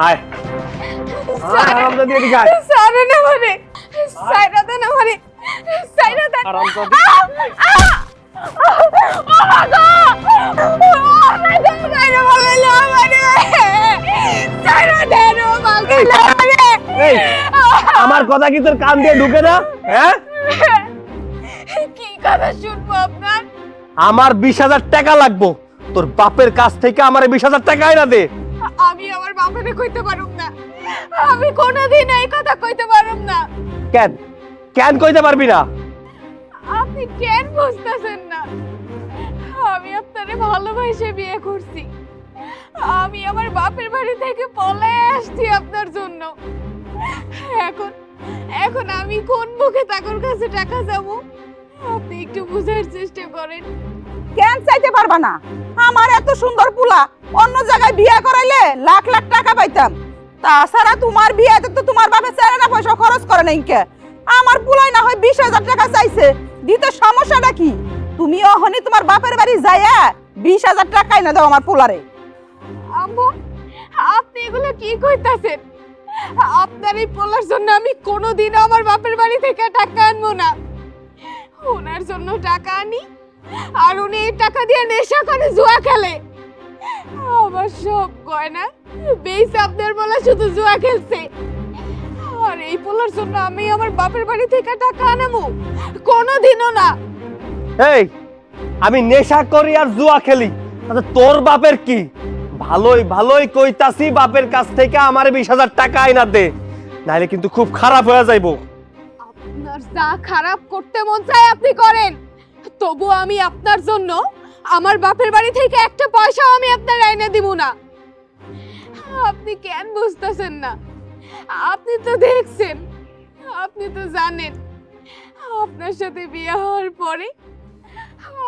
আয় হারামজাদি এদিকে আয় সারে না মানে সাইরা দে না মানে সাইরা দে হারামজাদি এই আমার কথা কি তোর কান দিয়ে ঢুকে না? হ্যাঁ, কি কথা শুনবো আপনার? আমার 20,000 টাকা লাগবো। তোর বাপের কাছ থেকে আমার 20,000 টাকা আইনা দে। আমি আমার বাপরে কইতে পারুম না, আমি কোনোদিন এই কথা কইতে পারুম না। কেন কেন কইতে পারবি না? আপনি কেন বুঝতেছেন না? আমি আপনারে ভালোবাসে বিয়ে করছি। আমি আমার বাপের বাড়ি থেকে পলায়ে আসছি আপনার জন্য। এখন এখন আমি কোন মুখে তাকর কাছে টাকা যাব? আপনি একটু বুঝার চেষ্টা করেন। কেন চাইতে পারবা না? আমার এত সুন্দর পুলা অন্য জায়গায় বিয়ে করাইলে লাখ লাখ টাকা পাইতাম। তাছাড়া তোমার বিয়েতে তো তোমার বাপে চারানা পয়সা খরচ করে নাই কে? আমার পুলাই না হয় 20,000 টাকা চাইছে, দিতে সমস্যাটা কি? তুমি অহনি তোমার বাপের বাড়ি যাইয়া 20,000 টাকাই না দাও আমার পুলারে। আম্মু, আপনি এগুলো কি কইতাছেন? আপনার এই পোলার জন্য আমি কোনোদিন আমার বাপের বাড়ি থেকে টাকা আনবো না। ওনার জন্য টাকা আনি আর উনি এই টাকা দিয়ে নেশা করে জুয়া খেলে। আমার সব গয়না বেশ আপনার বলা শুধু জুয়া খেলছে। আর এই পোলার জন্য আমি আমার বাপের বাড়ি থেকে টাকা আনাবো? কোনোদিনও না। এই আমি নেশা করি আর জুয়া খেলি, তাতে তোর বাপের কি? ভালোই ভালোই কইতাছি বাপের কাছ থেকে আমার 20,000 টাকা আইনা দে, নাইলে কিন্তু খুব খারাপ হয়ে যাইবো। আপনার যা খারাপ করতে মন চায় আপনি করেন, তবু আমি আপনার জন্য আমার বাপের বাড়ি থেকে একটা পয়সাও আমি আপনার আইনা দিব না। আপনি কেন বুঝতেছেন না? আপনি তো দেখছেন, আপনি তো জানেন আপনার সাথে বিয়ে হওয়ার পরে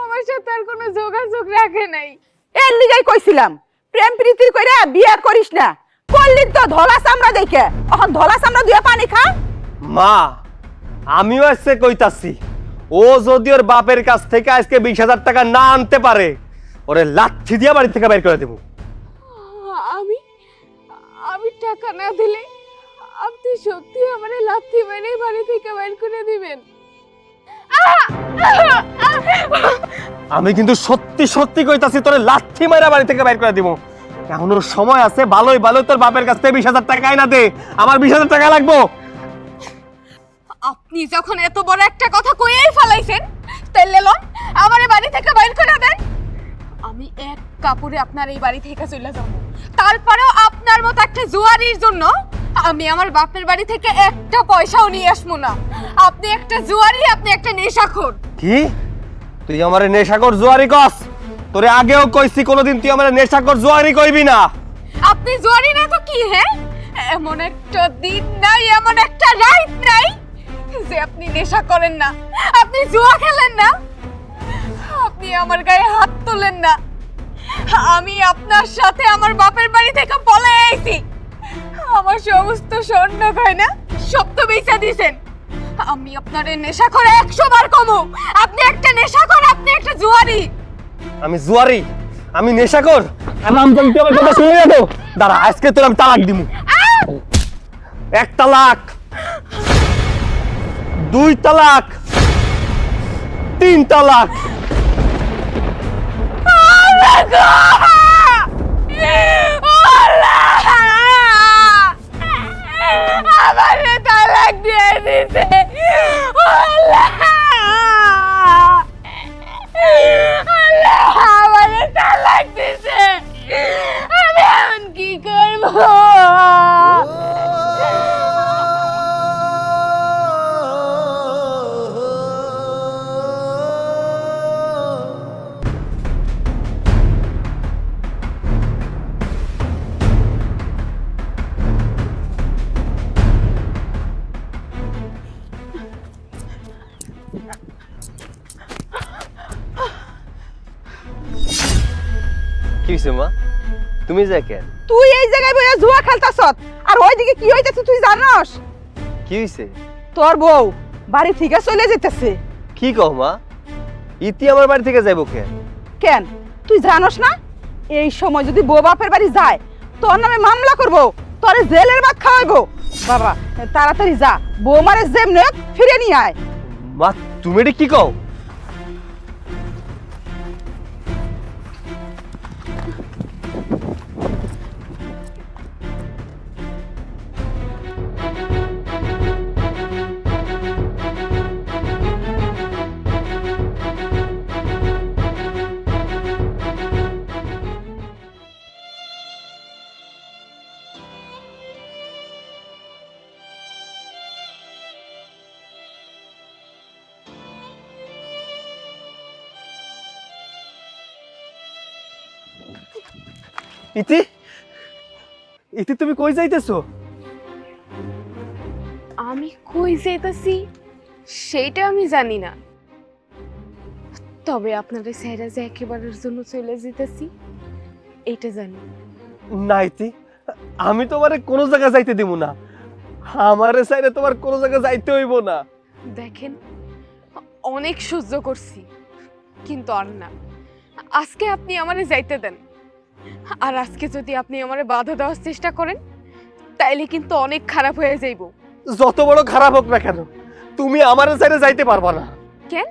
আমার সাথে আর কোনো যোগাযোগ রাখে নাই। এর লিগাই কইছিলাম প্রেম প্রীতির কইরা বিয়ে করিস না। করলি তো ধলা চামড়া দেখে, এখন ধলা চামড়া দিয়ে পানি খা। মা আমিও আজকে কইতাছি, ও যদি ওর বাপের কাছ থেকে আজকে 20,000 টাকা না আনতে পারে, ওরে লাঠি দিয়ে বাড়ি থেকে বের করে দেবো। আমি আমি টাকা না দিলে আপনি সত্যি আমার লাথি মেরে বাড়ি থেকে বের করে দিবেন? আমি কিন্তু সত্যি সত্যি কইতাছি, তোরে লাঠি মারা বাড়ি থেকে বের করে দিব। এখন ওর সময় আছে, ভালোই ভালো তোর বাপের কাছ থেকে 20,000 টাকা আইনা দে, আমার 20,000 টাকা লাগবো। আপনি যখন এত বড় একটা কথা কইয়াই ফেলাইছেন, তাইলে লন আমার বাড়ি থেকে বের করে দেন। আমি এক কাপড়ে আপনার এই বাড়ি থেকে চলে যাব। তারপরেও আপনার মতো একটা জুয়ারির জন্য আমি আমার বাপের বাড়ি থেকে একটা পয়সাও নিয়ে আসবো না। আপনি একটা জুয়ারি, আপনি একটা নেশাখোর। কি তুই আমারে নেশাখোর জুয়ারি কস? তোরে আগেও কইছি কোনোদিন তুই আমারে নেশাখোর জুয়ারি কইবি না। আপনি জুয়ারি না তো কি? হ্যাঁ, এমন একটা দিন নাই, এমন একটা রাত নাই যে আপনি নেশা করেন না, আপনি জুয়া খেলেন না, আপনি আমার গায়ে হাত তোলেন না। আমি আপনার সাথে আমার বাপের বাড়ি থেকে পলায়ে আইছি। আমার সমস্ত স্বর্ণ গয়না সব তো বেচা দিয়েছেন। আমি আপনার এই নেশাখোর 100 বার কমো। আপনি একটা নেশাখোর, আপনি একটা জুয়ারি। আমি জুয়ারি, আমি নেশাখোর? আরাম তুই আমার কথা শুনে না তো? দাঁড়া, আজকে তোর আমি তালাক দিমু। 1 তালাক, 2 তালাক, 3 তালাক। আমারে তালাক দিয়ে দিছে। আমারে তালাক দিছে। আমি এখন কি করবো? কি হইছে মা? তুমি যা কেন? তুই এই জায়গায় বইয়া জুয়া খেলতাছ আর ওইদিকে কি হইতাছে তুই জানোস? কি হইছে? তোর বউ বাড়ি থেকে চলে যেতেছে। কি কও মা? ইতি আমার বাড়ি থেকে যাইবো কেন? কেন তুই জানোস না এই সময় যদি বউ বাপের বাড়ি যায় তোর নামে মামলা করবো, তোরে জেলের ভাত খাওয়াইবো। বাবা তাড়াতাড়ি যা, বৌমারে যেমনে হোক ফিরে নিয়ে আয়। মা তুমি এটা কি কও? ইতি, ইতি তুমি কই যাইতেছো? আমি কই যেতেছি সেইটা আমি জানি না, তবে আপনাদের সাইরা যে একেবারের জন্য চলে যেতেছি এইটা জানি। না ইতি, আমি তোমারে কোনো জায়গা যাইতে দিব না। আমারে সাইরে তোমার কোনো জায়গা যাইতে হইব না। দেখেন, অনেক সহ্য করছি, কিন্তু আর না। আজকে আপনি আমারে যাইতে দেন, আর আজকে যদি আপনি আমারে বাধা দেওয়ার চেষ্টা করেন তাইলে কিন্তু অনেক খারাপ হয়ে যাইব। যত বড় খারাপ হোক না কেন, তুমি আমারে সাইরে যাইতে পারবা না। কেন?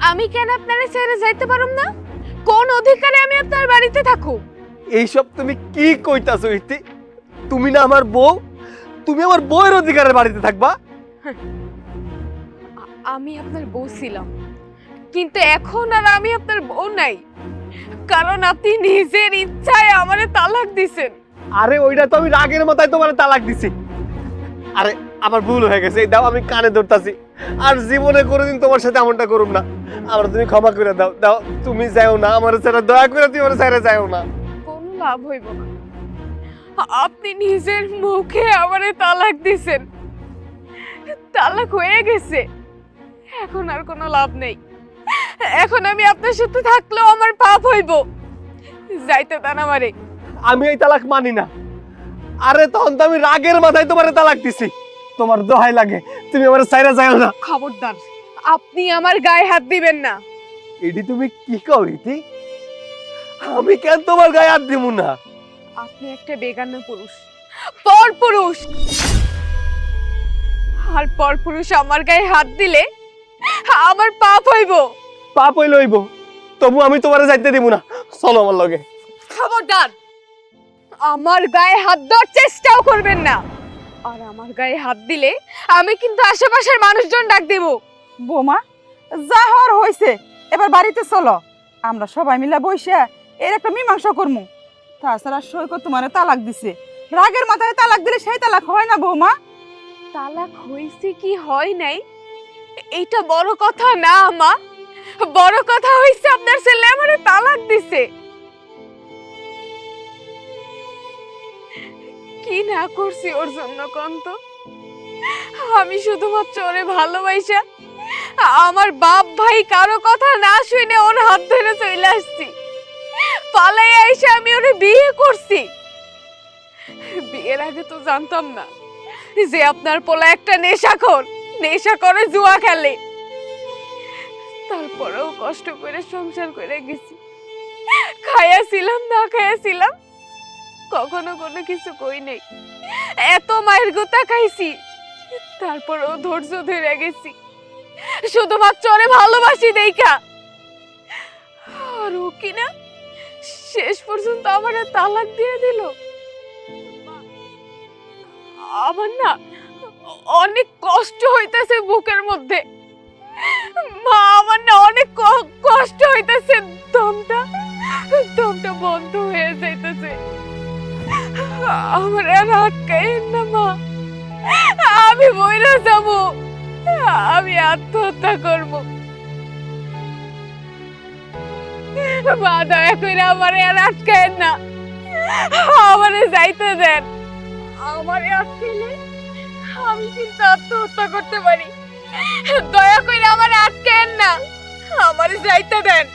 আমি কেন আপনারে ছেড়ে যাইতে পারুম না? কোন অধিকারে আমি আপনার বাড়িতে থাকো? এইসব তুমি কি কইতাছো ইতি? তুমি না আমার বউ, তুমি আমার বউয়ের অধিকারের বাড়িতে থাকবা? আমি আপনার বউ ছিলাম, কিন্তু এখন আর আমি আপনার বউ নাই, কারণ আপনি নিজের ইচ্ছায় আমারে তালাক দিছেন। আরে ওইটা তো আমি রাগের মাথায় তোমার তালাক দিছি। আরে আমার ভুল হয়ে গেছে, এই দাও আমি কানে ধরতাছি। আর জীবনে কোনোদিন তোমার সাথে এমনটা করুম না। আমার তুমি ক্ষমা করে দাও। দাও, তুমি যাও না আমার ছেড়ে, দয়া করে তুমি আমার ছেড়ে যাও না। কোনো লাভ হইব না, আপনি নিজের মুখে আমারে তালাক দিছেন। তালাক হয়ে গেছে, এখন আর কোনো লাভ নেই। এখন আমি আপনার সাথে থাকলেও আমার পাপ হইব। যাইতে দেন আমারে। আমি এই তালাক মানি না। আরে তখন তো আমি রাগের মাথায় তোমার তালাক দিছি। তোমার দোহাই লাগে, তুমি আমার ছেড়ে যাও না। খবরদার, আপনি আমার গায়ে হাত দিবেন না। এটি তুমি কি কও ইতি? আমি কেন তোমার গায়ে হাত দিব না? আপনি একটা বেগানা পুরুষ, পরপুরুষ। আর পরপুরুষ আমার গায়ে হাত দিলে আমার পাপ হইব। পাপ হইল হইব, তবু আমি তোমারে যাইতে দিব না। চলো আমার লগে। খবরদার, আমার গায়ে হাত দেওয়ার চেষ্টাও করবেন না। আর আমার গায়ে হাত দিলে আমি কিন্তু আশেপাশের মানুষজন ডাক দেব। বৌমা যা হওয়ার হয়েছে, এবার বাড়িতে চলো। আমরা সবাই মিলে বসে এর একটা মীমাংসা করমু। তাছাড়া সৈকত তোমারে তালাক দিছে, রাগের মাথায় তালাক দিলে সেই তালাক হয় না বৌমা। তালাক হইছে কি হয় নাই এইটা বড় কথা না মা, বড় কথা হইছে আপনার ছেলে আমারে তালাক দিছে। কি না করছি ওর জন্য কন্ত? আমি শুধুমাত্র ওরে ভালোবাসা আমার বাপ ভাই কারো কথা না শুনে ওর হাত ধরে চলে আসছি। পালাই এসে আমি ওরে বিয়ে করছি। বিয়ের আগে তো জানতাম না যে আপনার পোলা একটা নেশাখোর, নেশা করে জুয়া খেলে। তারপরেও কষ্ট করে সংসার করে গেছি, খাইয়াছিলাম না খাইয়াছিলাম কখনো কোনো কিছু কই নেই। এত মায়ের গোতা খাইছি, তারপরেও ধৈর্য ধরে গেছি শুধুমাত্র ওরে ভালোবাসি দেইখা। আর ও কিনা শেষ পর্যন্ত আমার তালাক দিয়ে দিল। আমার না অনেক কষ্ট হইতেছে বুকের মধ্যে মা, আমার না অনেক কষ্ট হইতেছে। দমটা দমটা বন্ধ হয়ে যাইতেছে। আমার আর আটকাইন না মা, আমি মইরা যাব, আমি আত্মহত্যা করব। মা দয়া করে আমার আর আটকাইন না, আমারে যাইতে দেন। আমারে আটকাইলে আমি কিন্তু আত্মহত্যা করতে পারি। দয়া করে আমারে আটকাইন না, আমারে যাইতে দেন।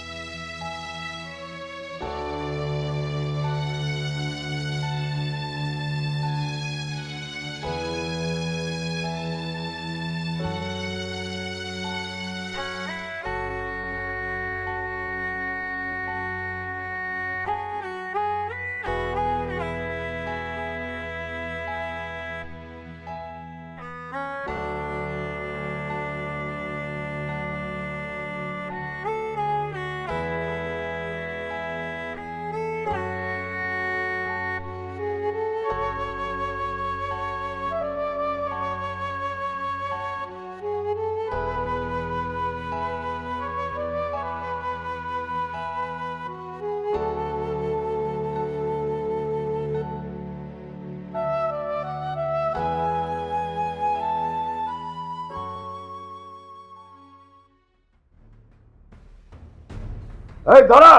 এই ধরা,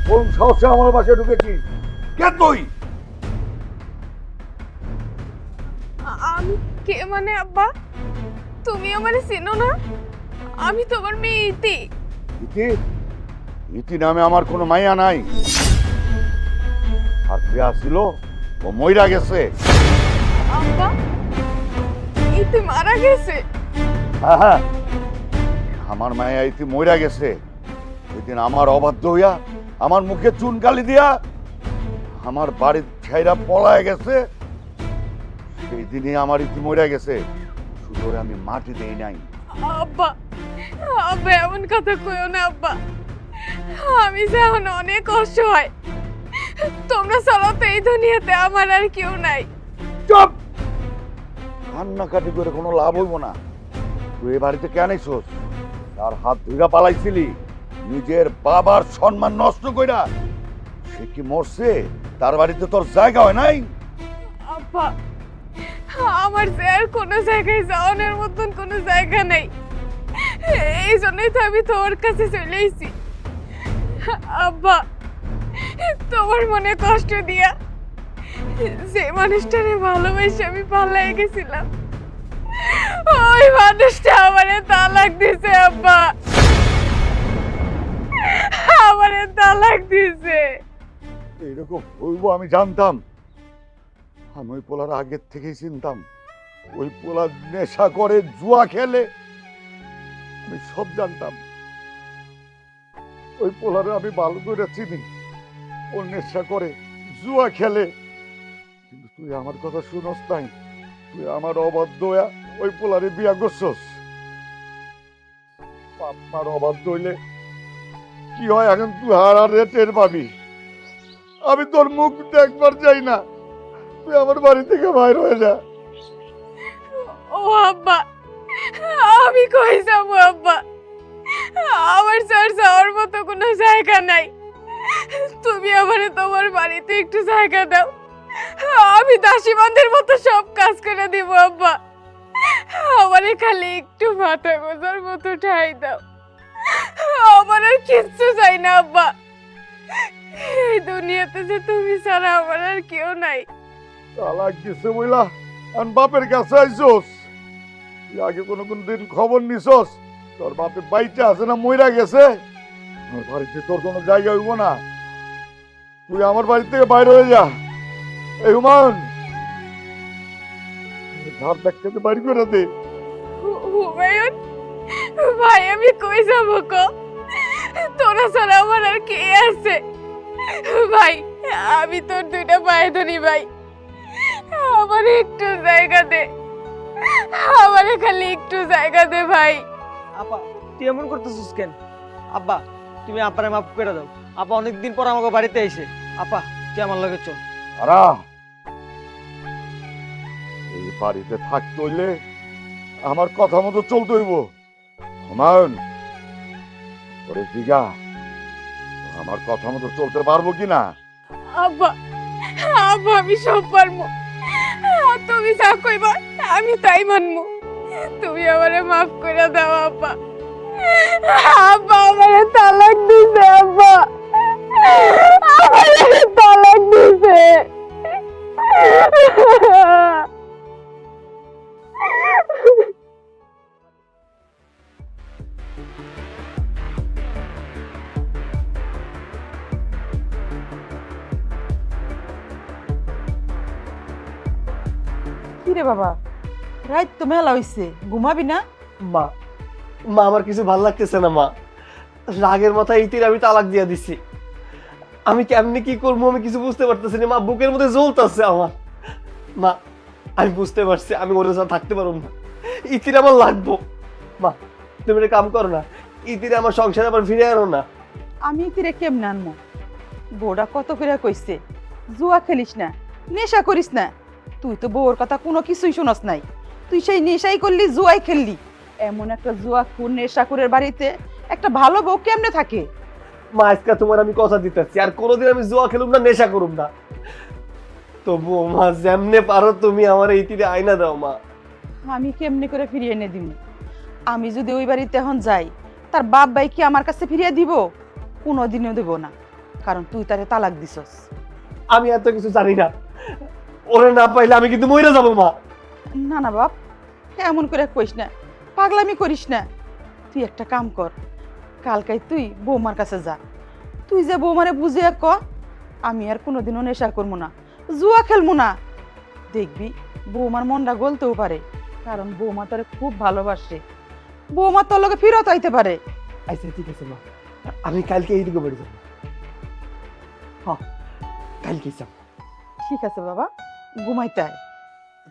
কোন সাহসে আমার বাসায় ঢুকেছিস? কে তুই? আমি কে মানে আব্বা? তুমি আমারে চেনো না? আমি তোমার মেয়ে ইতি। ইতি? ইতি নামে আমার কোনো মাইয়া নাই। আর যে আসছিল ও মইরা গেছে। আব্বা, ইতি মারা গেছে? হ্যাঁ হ্যাঁ, আমার মায়া ইতি মইরা গেছে। সেদিন আমার অবাধ্য হইয়া আমার মুখে চুন কালি দিয়া আমার বাড়ির ছাইরা পলায় গেছে। সেই দিনই আমার ইতি মইরা গেছে, শুধু ওরে আমি মাটি দেই নাই। আব্বা, আব্বা এমন কথা কইও না আব্বা। আমি যে এখন অনেক অসহায়। তোমরা চলো তো, এই দুনিয়াতে আমার আর কেউ নাই। চুপ! কান্নাকাটি করে কোনো লাভ হইব না। তুই এ বাড়িতে কেন আইছস? তার হাত ধুইরা পালাইছিলি নিজের বাবার সম্মান নষ্ট কইরা। সে কি মরছে? তার বাড়িতে তোর জায়গা হয় নাই? আব্বা, আমার যে আর কোনো জায়গায় যাওয়ানোর মতন কোনো জায়গা নেই। এই জন্যই তো আমি তোর কাছে চলে এসেছি। আব্বা, তোমার মনে কষ্ট দিয়া যে মানুষটারে ভালোবেসে আমি পালাই গেছিলাম, ওই মানুষটা আমারে তালাক দিছে আব্বা। আমারে তালাক দিছে। এইরকম হইব আমি জানতাম। আমি ওই পোলার আগের থেকেই চিনতাম। ওই পোলা নেশা করে, জুয়া খেলে, আমি সব জানতাম। ওই পোলারে আমি ভালো করে চিনি। ও নেশা করে, জুয়া খেলে। কিন্তু তুই আমার কথা শুনস নাই। তুই আমার অবাধ্য হইয়া ওই পোলারে বিয়া করছস। আপনার অবাধ্য হইলে কি হয় এখন তুই হারারে টের পাবি। আমি তোর মুখ দেখবার চাই না। তুই আমার বাড়ি থেকে বাইর হয়ে যা। ও আব্বা, আমি কই যাবো আব্বা? আমার স্যার যাওয়ার মতো কোনো জায়গা নাই। তুমি আমারে তোমার বাড়িতে একটু জায়গা দাও, আমি দাসীবান্ধের মতো সব কাজ করে দিব আব্বা। আমারে খালি একটু মাথা গোজার মতো ঠাই দাও। আমার আর কিচ্ছু চাই না আব্বা। এই দুনিয়াতে যে তুমি ছাড়া আমার আর কেউ নাই। তালাক দিছে বইলা আর বাপের কাছে আইছস? তুই আগে কোন দিন খবর নিছস তোর বাপে বাইচে আছে না মইরা গেছে? আমার বাড়িতে তোর কোনো জায়গা হইব না। তুই আমার বাড়ি থেকে বাইরে হয়ে যা। এই হুমায়ুন, ঘর দেখতে বাড়ি করে দে। হুমায়ুন ভাই, আমি কই যাব গো? তোরা ছাড়া আমার আর কে আছে? ভাই, আমি তোর দুইটা পায়ে ধরি ভাই, আমার একটু জায়গা দে। আমারে খালি একটু জায়গা দে ভাই। আপা, তুই এমন করতেছিস কেন? আব্বা, তুমি আপারে মাফ করে দাও। আপা অনেকদিন পর আমাকে বাড়িতে এসে। আপা, তুই আমার লগে চল। আরা, এই বাড়িতে থাকতে হইলে আমার কথা মতো চলতে হইব। হুমায়ুন, ওরে দিঘা, আমার কথা মতো চলতে পারবো কিনা? আব্বা, আব্বা আমি সব পারবো। তুমি যা কইবা আমি তাই মানবো। তুমি আমারে মাফ করে দাও আব্বা। আব্বা আমারে তালাক দিছে আব্বা। আমারে তালাক দিছে। কিরে বাবা, রাত তো মেলা হইছে, ঘুমাবি না? মা, মা আমার কিছু ভাল লাগতেছে না মা। রাগের মাথায় ইতির আমি তালাক দিয়ে দিছি। আমি কেমনি কি করবো আমি কিছু বুঝতে পারতেছি না মা। বুকের মধ্যে জ্বলতেছে আমার। মা, আমি বুঝতে পারছি আমি ওর সাথে থাকতে পারবো না। ইতির আমার লাগবো। মা, তুমি একটা কাম করো না, ইতিরে আমার সংসারে আবার ফিরে আনো না। আমি তিরে কেমনে আনবো? বউটা কত করে কইছে জুয়া খেলিস না, নেশা করিস না। তুই তো বউর কথা কোনো কিছুই শুনস নাই। তুই সেই নেশাই করলি, জুয়াই খেললি। এমন একটা জুয়া খুন নেশাখোরের বাড়িতে একটা ভালো বউ কেমনে থাকে? মা, আজকে তোমার আমি কথা দিতেছি আর কোনোদিন আমি জুয়া খেলুম না, নেশা করুম না। তবুও মা, যেমনে পারো তুমি আমার ইতিরে আয়না দাও মা। আমি কেমনে করে ফিরিয়ে এনে দিব? আমি যদি ওই বাড়িতে এখন যাই তার বাপ ভাই কি আমার কাছে ফিরিয়ে দিব? কোনোদিনও দেব না, কারণ তুই তারে তালাক দিছস। আমি এত কিছু জানি না, ওরে না পাইলে আমি কিন্তু মরে যাবো মা। না না বাপ, এমন করে কইস না, পাগলামি করিস না। তুই একটা কাম কর, কালকাই তুই বৌমার কাছে যা। তুই যে বৌমারে বুঝিয়ে ক আমি আর কোনোদিনও নেশা করবো না, জুয়া খেলবো না। দেখবি বৌমার মনটা গলতেও পারে, কারণ বৌমা তোরে খুব ভালোবাসে। বৌমা তোর লোকে ফিরত আইতে পারে। আচ্ছা ঠিক আছে মা, আমি কালকে এইদিকে বাড়ি যাবো। হ্যাঁ, কালকে যাব। ঠিক আছে বাবা, ঘুমাইতে আয়।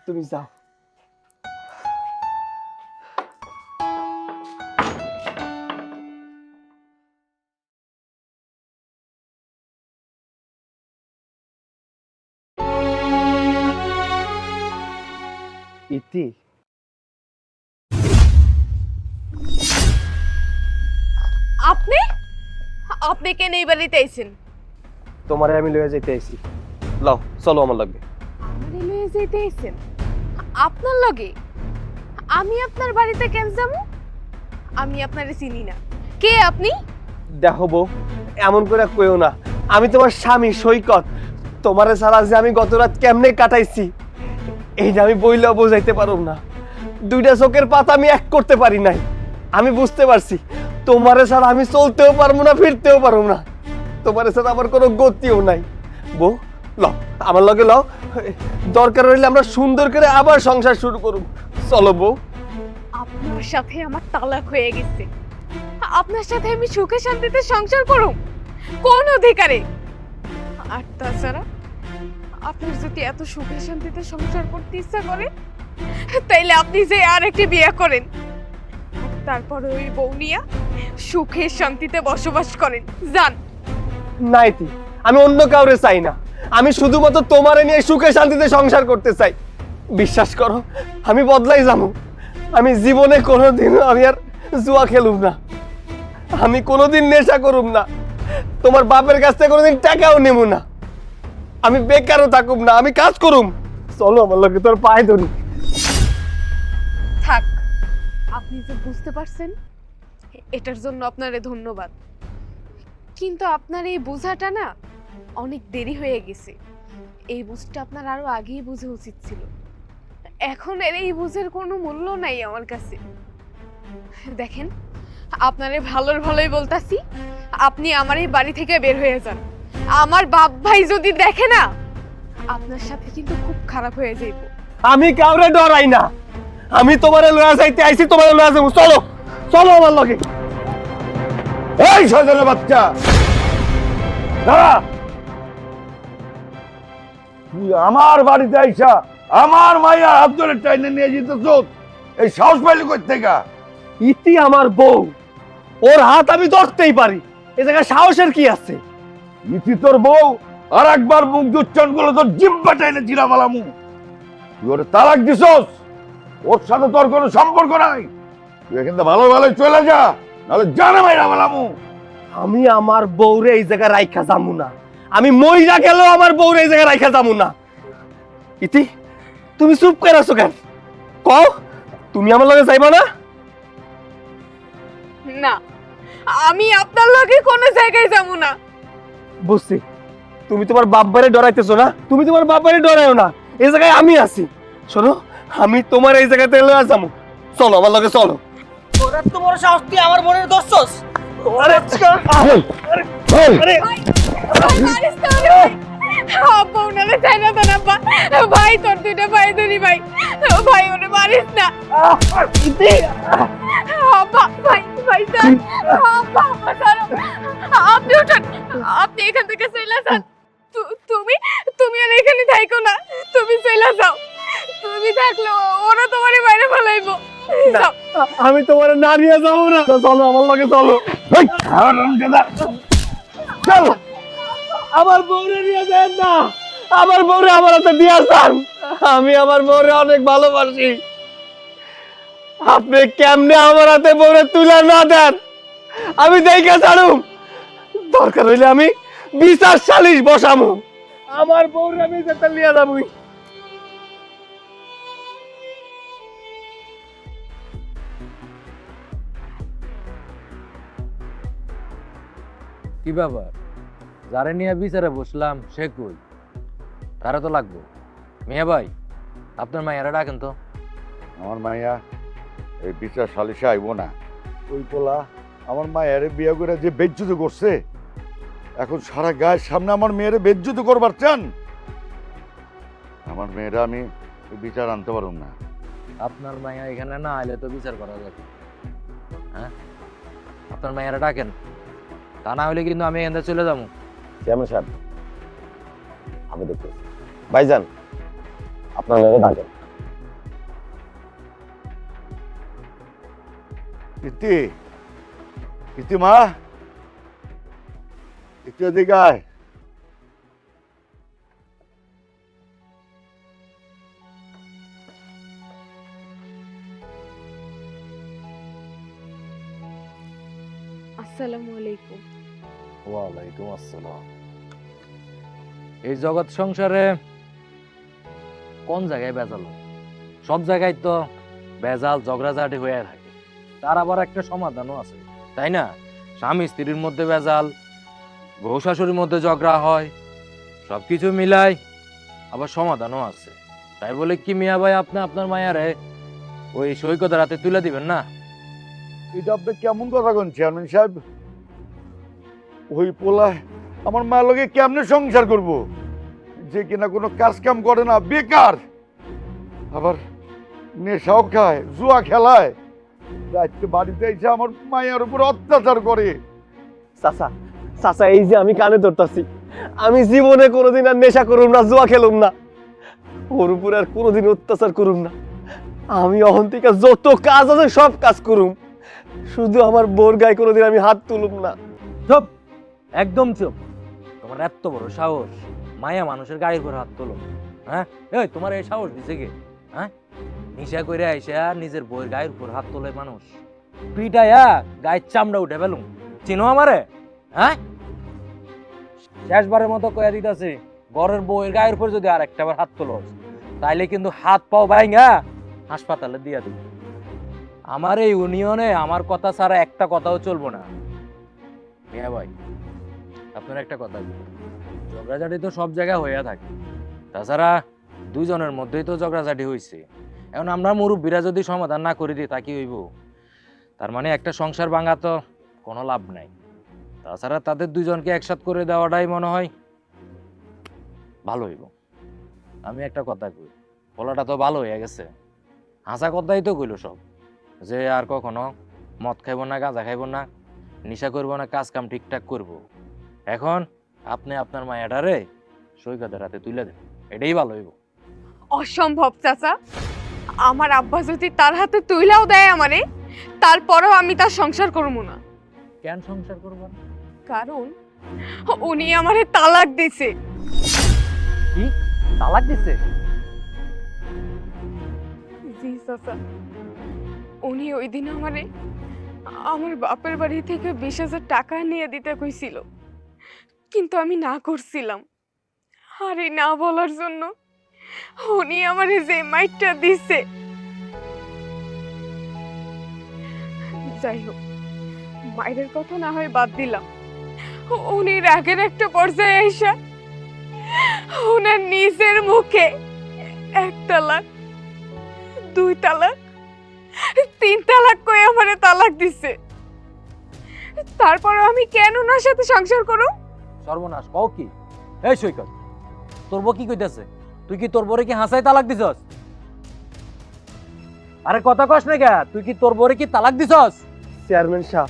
তুমি যাও। ইতি, আপনি আপনি কেন এই বাড়িতে আইছেন? তোমারে আমি লয়ে যাইতে আইছি। লও চলো আমার লাগবে। আমারে লয়ে যেতে আইছেন? আপনার লগে? আমি আপনার বাড়িতে কেন যাবো? আমি আপনারে চিনি না। কে আপনি? দেখো বউ, এমন করে কইও না। আমি তোমার স্বামী সৈকত। তোমারে ছাড়া যে আমি গত রাত কেমনে কাটাইছি এইটা আমি বইলেও বোঝাইতে পারব না। দুইটা চোখের পাতা আমি এক করতে পারি নাই। আমি বুঝতে পারছি তোমারে ছাড়া আমি চলতেও পারবো না, ফিরতেও পারবো না। তোমারে ছাড়া আমার কোনো গতিও নাই। বউ লও, আমার লগে লও। দরকার হইলে আমরা সুন্দর করে আবার সংসার শুরু করব। চলো বউ। আপনার সাথে আমার তালাক হয়ে গেছে, আপনার সাথে আমি সুখে শান্তিতে সংসার করুম কোন অধিকারে? আর তাছাড়া আপনার যদি এত সুখে শান্তিতে সংসার করতে ইচ্ছা করে, তাইলে আপনি যে আর একটি বিয়ে করেন, তারপর ওই বউ নিয়া সুখে শান্তিতে বসবাস করেন। যান। নাইতি, আমি অন্য কাউরে চাই না। আমি শুধুমাত্র তোমারে নিয়ে সুখে শান্তিতে সংসার করতে চাই। বিশ্বাস করো, আমি বদলাই যাবো। আমি জীবনে কোনোদিনও আমি আর জুয়া খেলুম না, আমি কোনোদিন নেশা করুম না, তোমার বাপের কাছ থেকে কোনোদিন টাকাও নেব না, আমি বেকারও থাকুম না, আমি কাজ করুম। চলো আমার লগে, তোর পায়ে ধরি। থাক, আপনি যে বুঝতে পারছেন এটার জন্য আপনারে ধন্যবাদ, কিন্তু আপনার এই বোঝাটা না অনেক দেরি হয়ে গেছে। এই বুঝটা আপনার আরো আগেই বুঝা উচিত ছিল। এখন এর এই বুঝের কোনো মূল্য নাই আমার কাছে। দেখেন, আপনারে ভালোর ভালোই বলতাছি, আপনি আমার এই বাড়ি থেকে বের হয়ে যান। আমার বাপ ভাই যদি দেখে না, আপনার সাথে কিন্তু খুব খারাপ হয়ে যাইব। আমি কাউরে ডরাই না, আমি তোমারে লয়া যাইতে আইছি, তোমারে লয়া যাবো। চলো চলো আমার লগে। এই শয়তানের বাচ্চা, দাঁড়া। তুই আমার বাড়িতে আইসা আমার মাইয়া হাত ধরে টাইনে নিয়ে যেতেছ, এই সাহস পাইলি কই থেকে? ইতি আমার বউ, ওর হাত আমি ধরতেই পারি, এ জায়গায় সাহসের কি আছে? ইতি তোর বউ, আর একবার মুখ দুচ্চান করলে তোর জিব্বা টাইনে জিরা মালামু। তুই ওরে তালাক দিছস, ওর সাথে তোর কোনো সম্পর্ক নাই। তুই এখান থেকে ভালো ভালো চলে যা, নাহলে জানা মাইরা মালামু। আমি আমার বউরে এই জায়গায় রাইখা যামু না, আমি মইরা গেলেও আমার বউরে এই জায়গায় রাইখা যামু না। ইতি, তুমি চুপ করে আছো কেন? কও, তুমি আমার লগে যাইবা না? না, আমি আপনার লগে কোনো জায়গায় যাব না। বুঝছি, তুমি তোমার বাপবারে ডরাইতেছো না, তুমি তোমার বাপবারে ডরাইও না, এই জায়গায় আমি আছি। শোনো, আমি তোমার এই জায়গাতে লয়ে যাবো। চলো আমার লগে, চলো। তোরা তো বড় সাহস, তুই আমার বোনের দোষছস। আরে আরে মারিস তো রে ভাই। আব্বা ওনারে চাইনা দেন আব্বা। ভাই তোর দুইটা ভাই ধরি ভাই। ভাই ওরে মারিস না। ইতি, আব্বা, ভাই ভাই স্যার। আব্বা আব্বা স্যার। আপনি উঠুন, আপনি এখান থেকে চলে যান। তুমি তুমি আর এখানে থাইকো না, তুমি চলে যাও। তুমি থাকলে ওরা তোমারে বাইরে ফেলাইবো। না, আমি তোমার না নিয়ে যাবো না। চলো আমার লগে, চলো। এই হারামজাদা, চল। আমার বউরে নিয়ে যান না, আমার বউরে আমার হাতে দিয়ে যান। আমি আমার বউরে অনেক ভালোবাসি। আপনি কেমনে আমার হাতে বউরে তুলে না দেন, আমি দেখে ছাড়ুম। দরকার হইলে আমি বিচার সালিশ বসামু, আমার বউরে আমি যেতে নিয়ে যাবই। কি ব্যাপার? যারে নিয়ে বিচারে বসলাম সে কই? তারা তো লাগবো। মিয়া ভাই, আপনার মায়েরা ডাকেন তো। আমার মাইয়া এই বিচার সালিশে আইব না। ওই পোলা আমার মায়ের বিয়ে করে যে বেজ্জুত করছে, এখন সারা গায়ের সামনে আমার মেয়েরে বেজ্জুত করবার চান? আমার মেয়েরা আমি এই বিচার আনতে পারুম না। আপনার মায়া এখানে না আইলে তো বিচার করা যাবে। হ্যাঁ, আপনার মায়েরা ডাকেন, তা না হলে কিন্তু আমি এখান থেকে চলে যাবো। চেয়ারম্যান সাহেব, আমি দেখতে ভাইজান আপনার মেয়েরে ডাকেন। ইতি, ইতি মা, ইতি এদিকে আয়। আসসালামু আলাইকুম। ওয়ালাইকুম আসসালাম। এই জগৎ সংসারে কোন জায়গায় ভেজাল? সব জায়গায় তো ভেজাল ঝগড়াঝাটি হয়ে থাকে। তার আবার একটা সমাধানও আছে, তাই না? স্বামী স্ত্রীর মধ্যে ভেজাল, বউ শাশুড়ির মধ্যে ঝগড়া হয়, সবকিছু মিলাই আবার সমাধানও আছে। তাই বলে কি মিয়া ভাই আপনি আপনার মায়ারে ওই সৈকতের হাতে তুলে দিবেন না? এটা আপনি কেমন কথা কোন চেয়ারম্যান সাহেব? ওই পোলা আমার মায়ের লগে কেমনে সংসার করব, যে কিনা কোনো কাজ কাম করে না, বেকার, আবার নেশাও খায়, জুয়া খেলায়, রাত্রে বাড়িতে এসে আমার মায়ের উপর অত্যাচার করে। চাচা, চাচা, এই যে আমি কানে ধরতাছি, আমি জীবনে কোনোদিন আর নেশা করুম না, জুয়া খেলুম না, ওর উপর আর কোনোদিন অত্যাচার করুম না। আমি অহন থেকে যত কাজ আছে সব কাজ করুম, শুধু আমার বোর গায়ে কোনোদিন আমি হাত তুলুম না। চুপ, একদম চুপ। তোমার এত বড় সাহস, মায়া মানুষের গাড়ির উপর হাত তোলো? হ্যাঁ, এই তোমার এই সাহস দিছে কে? হ্যাঁ, নিশা করে আইসা নিজের বইয়ের গায়ের উপর হাত তোলে মানুষ? পিটাইয়া গায়ের চামড়া উঠে ফেলুম, চিনো আমারে? হ্যাঁ, শেষবারের মতো কয়া দিতেছি, ঘরের বইয়ের গায়ের উপর যদি আর একটা বার হাত তোলো, তাইলে কিন্তু হাত পাও ভাইঙ্গা হাসপাতালে দিয়া দিই। আমার এই ইউনিয়নে আমার কথা ছাড়া একটা কথাও চলবো না। মিয়া ভাই, আপনার একটা কথা, ঝগড়াঝাটি তো সব জায়গায় হইয়া থাকে, তাছাড়া দুইজনের মধ্যেই তো ঝগড়াঝাটি হয়েছে। এখন আমরা মুরব্বীরা যদি সমাধান না করে দিই তা কি হইব? তার মানে একটা সংসার ভাঙা তো কোনো লাভ নাই। তাছাড়া তাদের দুইজনকে একসাথ করে দেওয়াটাই মনে হয় ভালো হইব। আমি একটা কথা কই, বলাটা তো ভালো হয়ে গেছে, হাসা কথাই তো কইলো সব, যে আর কখনো মদ খাইব না, গাঁজা খাইব না, নেশা করব না, কাজ কাম ঠিকঠাক করব। এখন আপনি আপনার মায়াটারে সৈকতের হাতে তুলে দেন, এটাই ভালো হইব। অসম্ভব চাচা, আমার আব্বা যদি তার হাতে তুইলাও দেয় আমারে, তারপরেও আমি তার সংসার করবো না। কেন সংসার করব না? কারণ উনি আমারে তালাক দিছে। কি তালাক দিছে? জি চাচা, উনি ওই দিন আমারে আমার বাপের বাড়ি থেকে 20,000 টাকা নিয়ে দিতে কইছিল, কিন্তু আমি না করছিলাম। আর এই না বলার জন্য উনি আমারে যে মাইটটা দিছে। যাই হোক, মায়ের কথা না হয় বাদ দিলাম, উনি রাগের একটা পর্যায়ে আইসা ওনার নিজের মুখে 1 তালাক, 2 তালাক, 3 তালাক কয়ে আমারে তালাক দিছে। তারপর আমি কেন ওনার সাথে সংসার করব? সর্বনাশ, কও কি? এই সৈকত, তোর বউ কি কইতাছে? তুই কি তোর বউরে কি হাসাই তালাক দিছস? আরে কথা কস না কে? তুই কি তোর বউরে কি তালাক দিছস? চেয়ারম্যান সাহেব,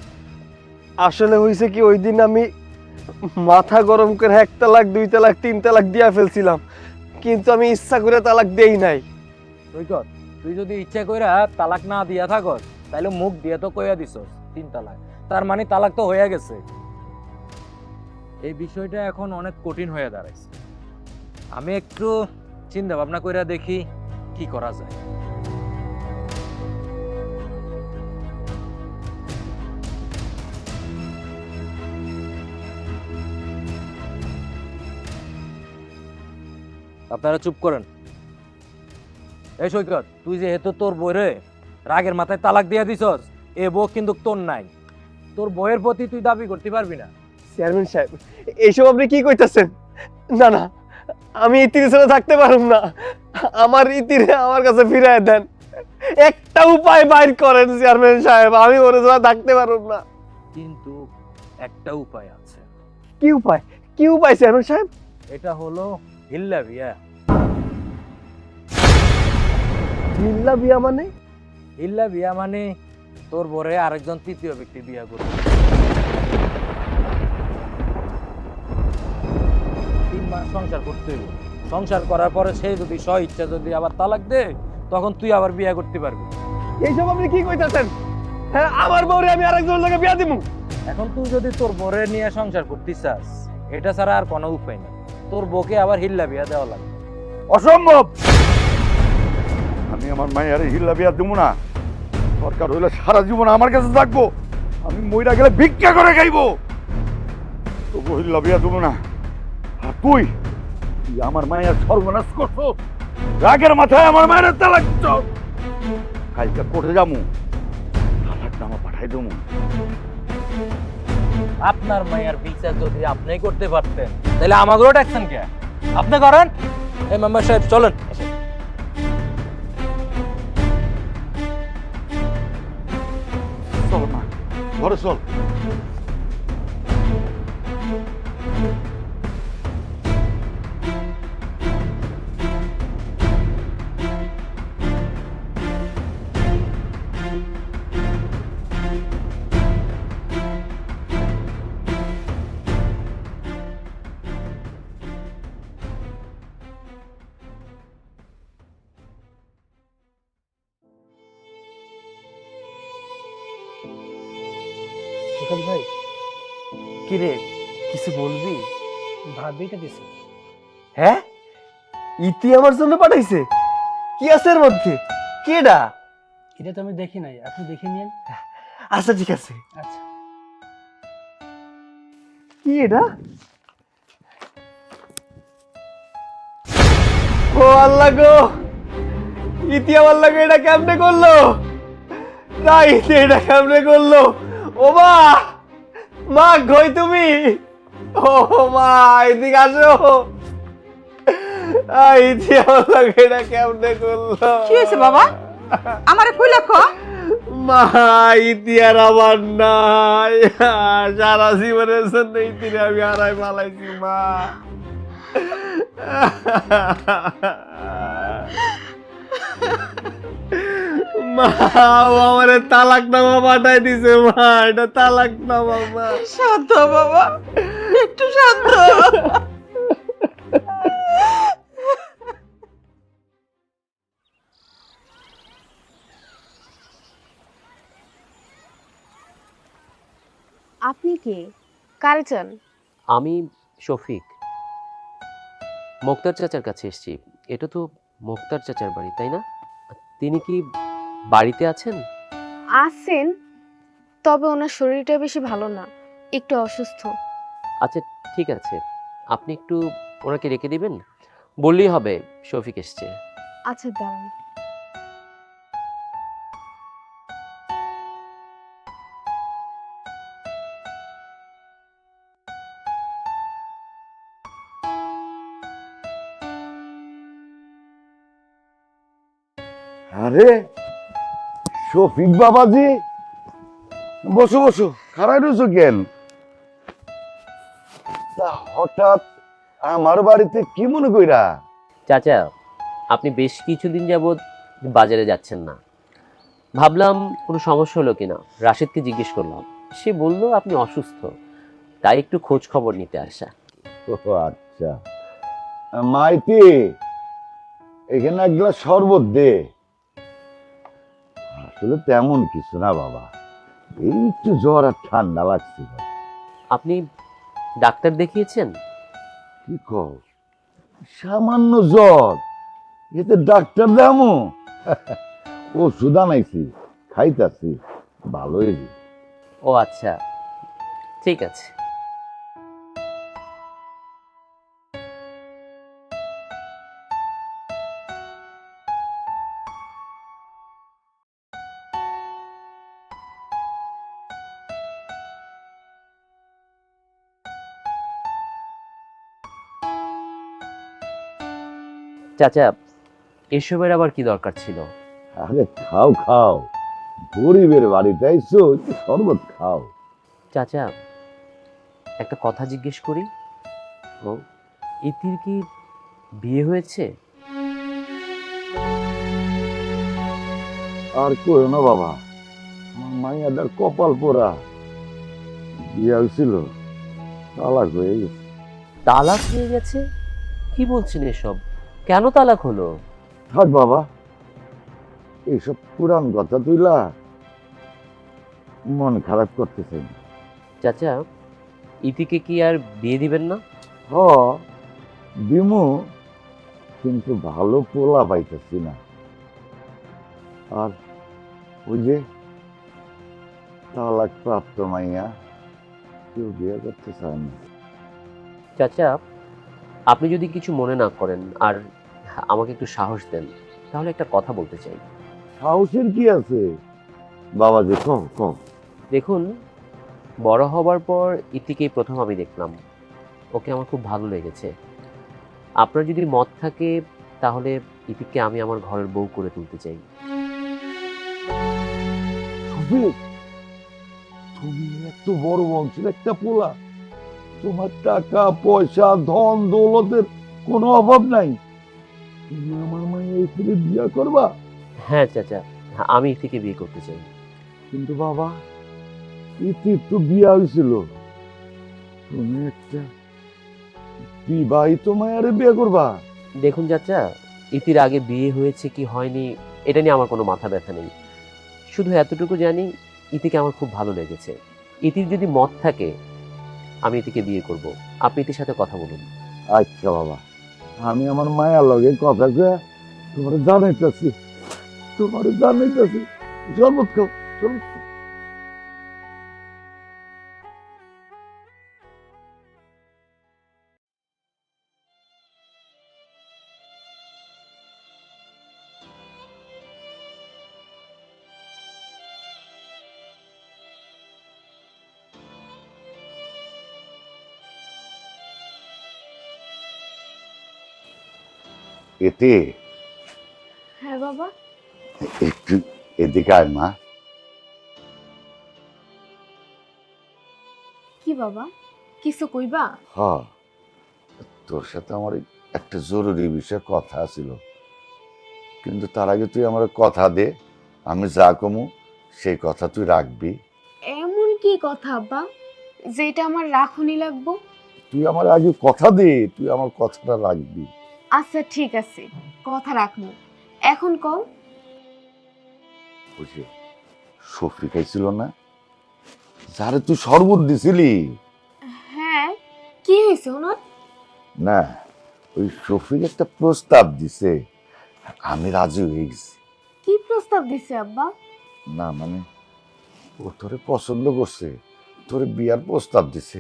আসলে হয়েছে কি, ওই দিন আমি মাথা গরম করে 1 তালাক, 2 তালাক, 3 তালাক দিয়া ফেলছিলাম, কিন্তু আমি ইচ্ছা করে তালাক দেই নাই। সৈকত, তুই যদি ইচ্ছা কইরা তালাক না দিয়া থাকস, তাইলে মুখ দিয়ে তো কইয়া দিছস 3 তালাক, তার মানে তালাক তো হয়ে গেছে। এই বিষয়টা এখন অনেক কঠিন হয়ে দাঁড়াইছে। আমি একটু চিন্তা ভাবনা কইরা দেখি কি করা যায়। আপনারা চুপ করেন। এই সৈকত, তুই যেহেতু তোর বইরে রাগের মাথায় তালাক দিয়া দিছস, এ বউ কিন্তু তোর নাই, তোর বইয়ের প্রতি তুই দাবি করতে পারবি না। চেয়ারম্যান সাহেব, এইসব আপনি কি কইতাছেন? না না, আমি ইতির ছাড়া থাকতে পারুম না। আমার ইতিরে আমার কাছে ফিরায় দেন। একটা উপায় বাইর করেন চেয়ারম্যান সাহেব, আমি ওরে ছাড়া থাকতে পারুম না। কিন্তু একটা উপায় আছে। কি উপায়? কি উপায় চেয়ারম্যান সাহেব? এটা হলো হিল্লা বিয়া। হিল্লা বিয়া মানে? হিল্লা বিয়া মানে তোর বরে আরেকজন তৃতীয় ব্যক্তি বিয়া করবে। 3 মাস সংসার করতে হইব। সংসার করার পরে সে যদি স্ব ইচ্ছা যদি আবার তালাক দে, তখন তুই আবার বিয়া করতে পারবি। এইসব আপনি কি কইতাছেন? হ্যাঁ, আমার বউরে আমি আরেকজন লোকে বিয়া দিমু? এখন তুই যদি তোর বরে নিয়ে সংসার করতে চাস, এটা ছাড়া আর কোনো উপায় নেই। তোর বউকে আবার হিল্লা বিয়া দেওয়া লাগবে। অসম্ভব! আমি আমার মায়ের হিল্লা বিয়া দেবো না। দরকার হইলে সারা জীবন আমার কাছে থাকবো, আমি মইরা গেলে ভিক্ষা করে খাইবো, তবু হিল্লা বিয়া দেবো না। আর তুই তুই আমার মায়ের সর্বনাশ করছো, রাগের মাথায় আমার মায়ের তালাক দিচ্ছ। কালকে কোর্টে যাবো, তালাক নামা পাঠাই দেবো। আপনার মায়ের বিচার যদি আপনি করতে পারতেন, তাহলে আমাকেও ডাকছেন কে? আপনি করেন। এই মেম্বার সাহেব চলেন। চল মা, ঘরে চল। সুকাল ভাই, কি রে, কিছু বলবি? ভাবিটা দিছে। হ্যাঁ, ইতি আমার জন্য পাঠাইছে? কি আছে এর মধ্যে? কেডা? এটা তো আমি দেখি নাই, আপনি দেখে নিন। আচ্ছা ঠিক আছে। আচ্ছা। কি এটা? ও আল্লাহ গো, ইতি আমার লাগে এটা কেমনে করলো? না, ইতি এটা কেমনে করলো? ও মা, মা কই তুমি? ও মা, এদিকে আসো। ইতি আমার লাগে এটা কেমনে করলো? কি হয়েছে বাবা? আমারে কইলা ক। মা, ইতি আর আমার নাই। সারা জীবনের জন্য ইতিরে আমি হারাই পালাইছি মা। মা, ও আমারে তালাকনামা পাঠাই দিছে মা, এটা তালাকনামা মা। শান্ত হ বাবা, একটু শান্ত হ। আপনি কে? কারে চান? আমি শফিক, মোক্তার চাচার কাছে এসেছি। এটা তো মোক্তার চাচার বাড়ি, তাই না? তিনি কি বাড়িতে আছেন? আছেন, তবে ওনার শরীরটা বেশি ভালো না, একটু অসুস্থ। আচ্ছা ঠিক আছে, আপনি একটু ওনাকে রেখে দিবেন, বললেই হবে শফিক এসছে। আচ্ছা দাঁড়ান। আরে শফিক বাবাজি, বসো বসো, খারাই রয়েছো কেন? তা হঠাৎ আমার বাড়িতে কি মনে কইরা? চাচা, আপনি বেশ কিছুদিন যাবৎ বাজারে যাচ্ছেন না, ভাবলাম কোনো সমস্যা হলো কিনা। রাশিদকে জিজ্ঞেস করলাম, সে বললো আপনি অসুস্থ, তাই একটু খোঁজ খবর নিতে আসা। ও আচ্ছা, মাইতি এখানে এক গ্লাস শরবত দে। আসলে তেমন কিছু না বাবা, এই একটু জ্বর আর ঠান্ডা লাগছে। আপনি ডাক্তার দেখিয়েছেন? কি কও, সামান্য জ্বর, এতে ডাক্তার দামো? ওষুধ আনাইছি, খাইতাছি, ভালো হয়েছে। ও আচ্ছা, ঠিক আছে। চাচা, এসবের আবার কি দরকার ছিল? আরে খাও খাও, গরিবের বাড়িতে আইছো, একটু শরবত খাও। চাচা, একটা কথা জিজ্ঞেস করি। ও, ইতির কি বিয়ে হয়েছে? আর কইও না বাবা, আমার মাইয়াটার কপাল পোড়া, বিয়ে হয়েছিল, তালাক হয়ে গেছে। তালাক হয়ে গেছে? কি বলছেন এসব? কেন তালাক হলো? থাক বাবা, এইসব পুরান কথা তুইলা মন খারাপ করতেছে না। চাচা, ইতিকে কি আর বিয়ে দিবেন না? হ দিমু, কিন্তু ভালো পোলা পাইতেছি না। আর ওই যে তালাক প্রাপ্ত মাইয়া, কেউ বিয়ে করতে চায় না। চাচা, আপনি যদি কিছু মনে না করেন আর আমাকে একটু সাহস দেন, তাহলে একটা কথা বলতে চাই। সাহসের কি আছে বাবাজি, কম কম। দেখুন, বড় হবার পর ইতিকেই প্রথম আমি দেখলাম, ওকে আমার খুব ভালো লেগেছে। আপনার যদি মত থাকে তাহলে ইতিকে আমি আমার ঘরের বউ করে তুলতে চাই। শফিক, তুমি এত বড় বংশের একটা পোলা, তোমার টাকা পয়সা ধন দৌলতের কোনো অভাব নাই, তুমি আমার মায়ের এই ছেলে বিয়ে করবা? হ্যাঁ চাচা, আমি ইতিকে বিয়ে করতে চাই। কিন্তু বাবা, ইতির তো বিয়ে হয়েছিল, তুমি একটা বিবাহিত মায়ারে বিয়ে করবা? দেখুন চাচা, ইতির আগে বিয়ে হয়েছে কি হয়নি এটা নিয়ে আমার কোনো মাথা ব্যথা নেই। শুধু এতটুকু জানি ইতিকে আমার খুব ভালো লেগেছে। ইতির যদি মত থাকে আমি ইতিকে বিয়ে করব। আপনি ইতির সাথে কথা বলুন। আচ্ছা বাবা, আমি আমার মায়ার লগে কথা কয়ে তোমার জানাইতেছি, শরবত খাও, শরবত খাও। এতে হ্যাঁ বাবা। একটু এদিকে আয় মা। কি বাবা, কিছু কইবা? হ, তোর সাথে আমার একটা জরুরি বিষয়ে কথা ছিল, কিন্তু তার আগে তুই আমার কথা দে, আমি যা কমু সেই কথা তুই রাখবি। এমন কি কথা আব্বা যেটা আমার রাখুনি লাগবো? তুই আমার আগে কথা দে, তুই আমার কথাটা রাখবি। আচ্ছা ঠিক আছে, কথা রাখবো। এখন কও। বুঝলি, সফরি খাইছিল না, যারে তুই শরবত দিছিলি? হ্যাঁ, কি হয়েছে ওনার? না, ওই সফরি একটা প্রস্তাব দিছে, আমি রাজি হয়ে গেছি। কি প্রস্তাব দিছে আব্বা? না মানে, ও তোরে পছন্দ করছে, তোরে বিয়ার প্রস্তাব দিছে।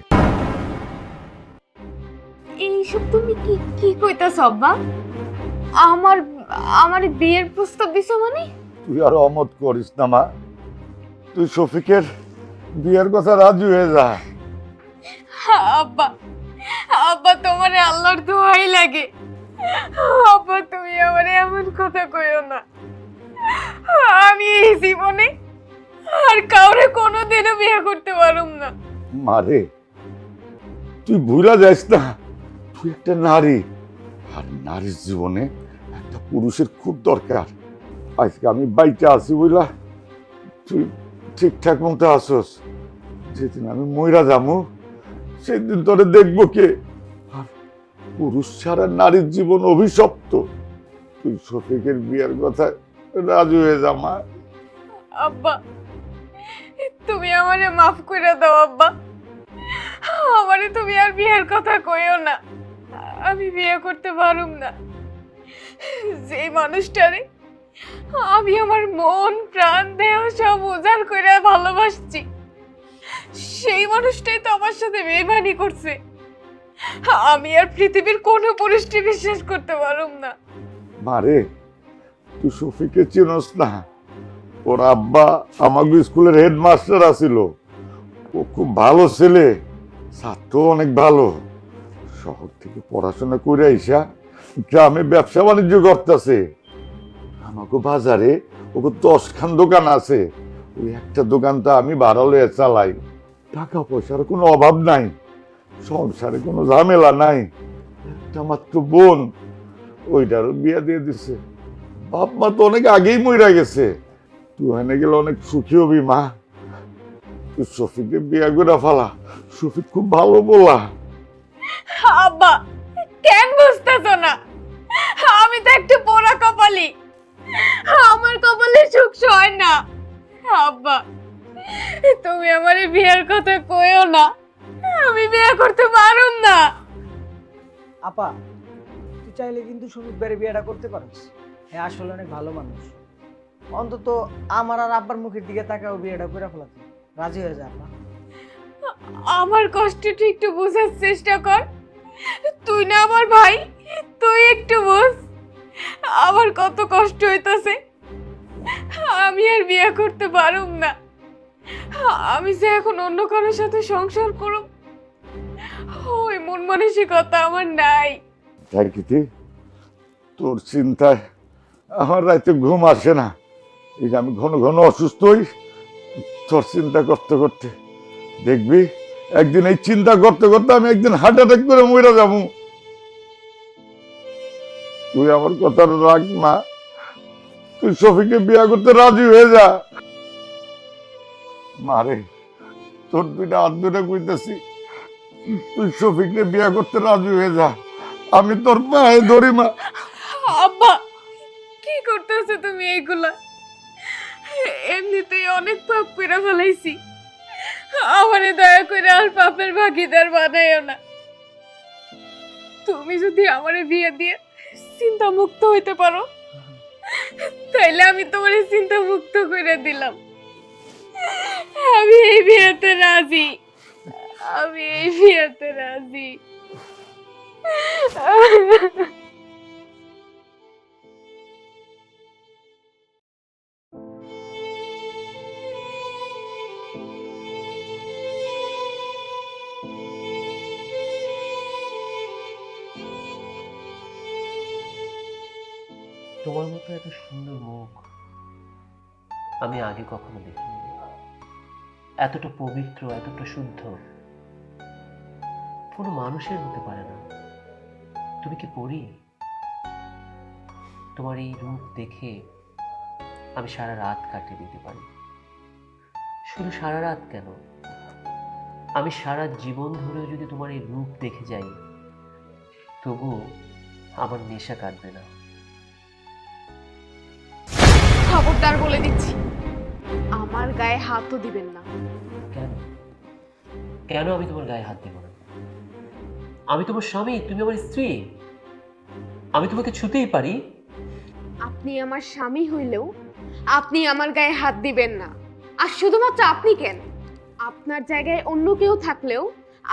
এইসব তুমি কি কি কইতাছ আব্বা? আমার আমার বিয়ের প্রস্তাব দিছো মানে? তুই আর অমত করিস না মা, তুই শফিকের বিয়ের কথা রাজি হয়ে যা। আব্বা, আব্বা তোমারে আল্লাহর দোহাই লাগে, আব্বা তুমি আমারে এমন কথা কইও না। আমি এই জীবনে আর কাউরে কোনোদিনও বিয়ে করতে পারুম না। মারে, তুই ভুলা যাস না, তুই একটা নারী, আর নারীর জীবনে একটা পুরুষের খুব দরকার। আজকে আমি বাইতে আছি বুঝলা, তুই ঠিকঠাক মতো আসস, যেদিন আমি মইরা যাবো সেদিন তোরে দেখবো কে? আর পুরুষ ছাড়া নারীর জীবন অভিশপ্ত। তুই শফিকের বিয়ের কথা রাজি হয়ে যা মা। আব্বা তুমি আমারে মাফ করে দাও আব্বা, আমারে তুমি আর বিয়ের কথা কইও না। আমি বিয়ে করতে পারুম না। যে মানুষটারে আমি আমার মন প্রাণ দেহ সব উজাড় করে ভালোবাসছি, সেই মানুষটাই তো আমার সাথে বেইমানি করছে। আমি আর পৃথিবীর কোনো পুরুষকে বিশ্বাস করতে পারুম না। মারে, তুই শফিকে চিনস না, ওর আব্বা আমাকে স্কুলের হেডমাস্টার আছিল, ও খুব ভালো ছেলে, ছাত্র অনেক ভালো। শহর থেকে পড়াশোনা করে আইসা গ্রামে ব্যবসা বাণিজ্য করতেছে। আমাকে বাজারে ওকে 10খান দোকান আছে, ওই একটা দোকানটা আমি ভাড়া লয়ে চালাই। টাকা পয়সার কোনো অভাব নাই, সংসারে কোনো ঝামেলা নাই। একটা মাত্র বোন, ওইটারও বিয়ে দিয়ে দিছে। বাপ মা তো অনেক আগেই মইরা গেছে। তুই এনে গেলে অনেক সুখী হবি মা। তুই শফিককে বিয়ে করে ফেলা, শফিক খুব ভালো বলা। আব্বা কেন বুঝতেছো না? আমি তো একটু পোড়া কপালি, আমার কপালে সুখ সয় না। আব্বা তুমি আমার বিয়ের কথা কইও না, আমি বিয়ে করতে পারুম না। আপা তুই চাইলে কিন্তু সুমিত ভাইয়ের বিয়েটা করতে পারিস। হ্যাঁ আসলে অনেক ভালো মানুষ। অন্তত আমার আর আব্বার মুখের দিকে তাকাও বিয়েটা করে ফেলাতে রাজি হয়ে যা আপা। আমার কষ্টটা একটু বোঝার চেষ্টা কর। তুই না আমার ভাই, তুই একটু বোঝ আমার কত কষ্ট হইতাছে। আমি আর বিয়ে করতে পারুম না। আমি যে এখন অন্য কারোর সাথে সংসার করব, ওই মন মানসিকতা আমার নাই। তাই কি তোর চিন্তায় আমার রাতে ঘুম আসে না। এই যে আমি ঘন ঘন অসুস্থ হই তোর চিন্তা করতে করতে। দেখবি একদিন এই চিন্তা করতে করতে আমি একদিন হার্ট অ্যাটাক করে মরে যাবো। তুই আমার কথা রাখ মা, তুই শফিকে বিয়ে করতে রাজি হয়ে যা। মারে তোর দুইটা হাত দুটা কইতেছি, তুই শফিককে বিয়ে করতে রাজি হয়ে যা। আমি তোর পায়ে ধরি মা। আব্বা কি করতেছো তুমি এইগুলা? এমনিতেই অনেক পাপ করে ফেলাইছি, আমারে দয়া করে আর পাপের ভাগিদার বানাইও না। তুমি যদি আমারে বিয়ে দিয়ে চিন্তা মুক্ত হইতে পারো, তাইলে আমি তোমার চিন্তা মুক্ত করে দিলাম। আমি এই বিয়েতে রাজি, আমি এই বিয়েতে রাজি। তোমার মতো এত সুন্দর মুখ আমি আগে কখনো দেখিনি। এতটা পবিত্র, এতটা শুদ্ধ কোনো মানুষের হতে পারে না। তুমি কি পড়ি? তোমার এই রূপ দেখে আমি সারা রাত কাটিয়ে দিতে পারি। শুধু সারা রাত কেন, আমি সারা জীবন ধরেও যদি তোমার এই রূপ দেখে যাই, তবুও আমার নেশা কাটবে না। খবরদার বলে দিচ্ছি, আমার গায়ে হাতও দিবেন না। কেন? কেন আমি তোমার গায়ে হাত দেব না? আমি তোমার স্বামী, তুমি আমার স্ত্রী, আমি তোমাকে ছুতেই পারি। আপনি আমার স্বামী হইলেও আপনি আমার গায়ে হাত দিবেন না। আর শুধুমাত্র আপনি কেন, আপনার জায়গায় অন্য কেউ থাকলেও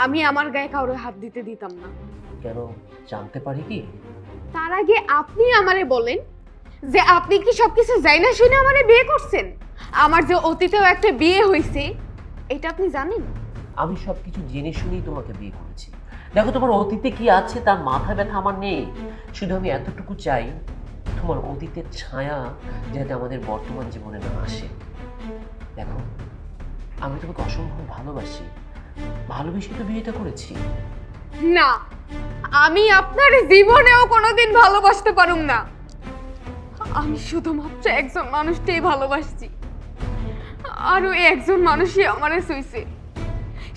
আমি আমার গায়ে কারোর হাত দিতে দিতাম না। কেন জানতে পারি কি? তার আগে আপনি আমারে বলেন যে আপনি কি সবকিছু যাই না শুনে আমারে বিয়ে করছেন? আমার যে অতীতেও একটা বিয়ে হয়েছে, এটা আপনি জানেন? আমি সবকিছু জেনে শুনেই তোমাকে বিয়ে করেছি। দেখো তোমার অতীতে কি আছে তার মাথা ব্যথা আমার নেই। শুধু আমি এতটুকু চাই তোমার অতীতের ছায়া যাতে আমাদের বর্তমান জীবনে না আসে। দেখো আমি তোমাকে অসম্ভব ভালোবাসি, ভালোবেসে তো বিয়েটা করেছি। না, আমি আপনার জীবনেও কোনোদিন ভালোবাসতে পারুম না। আমি শুধুমাত্র একজন মানুষটাই ভালোবাসছি, আর ওই একজন মানুষই আমারে ছুঁইছে,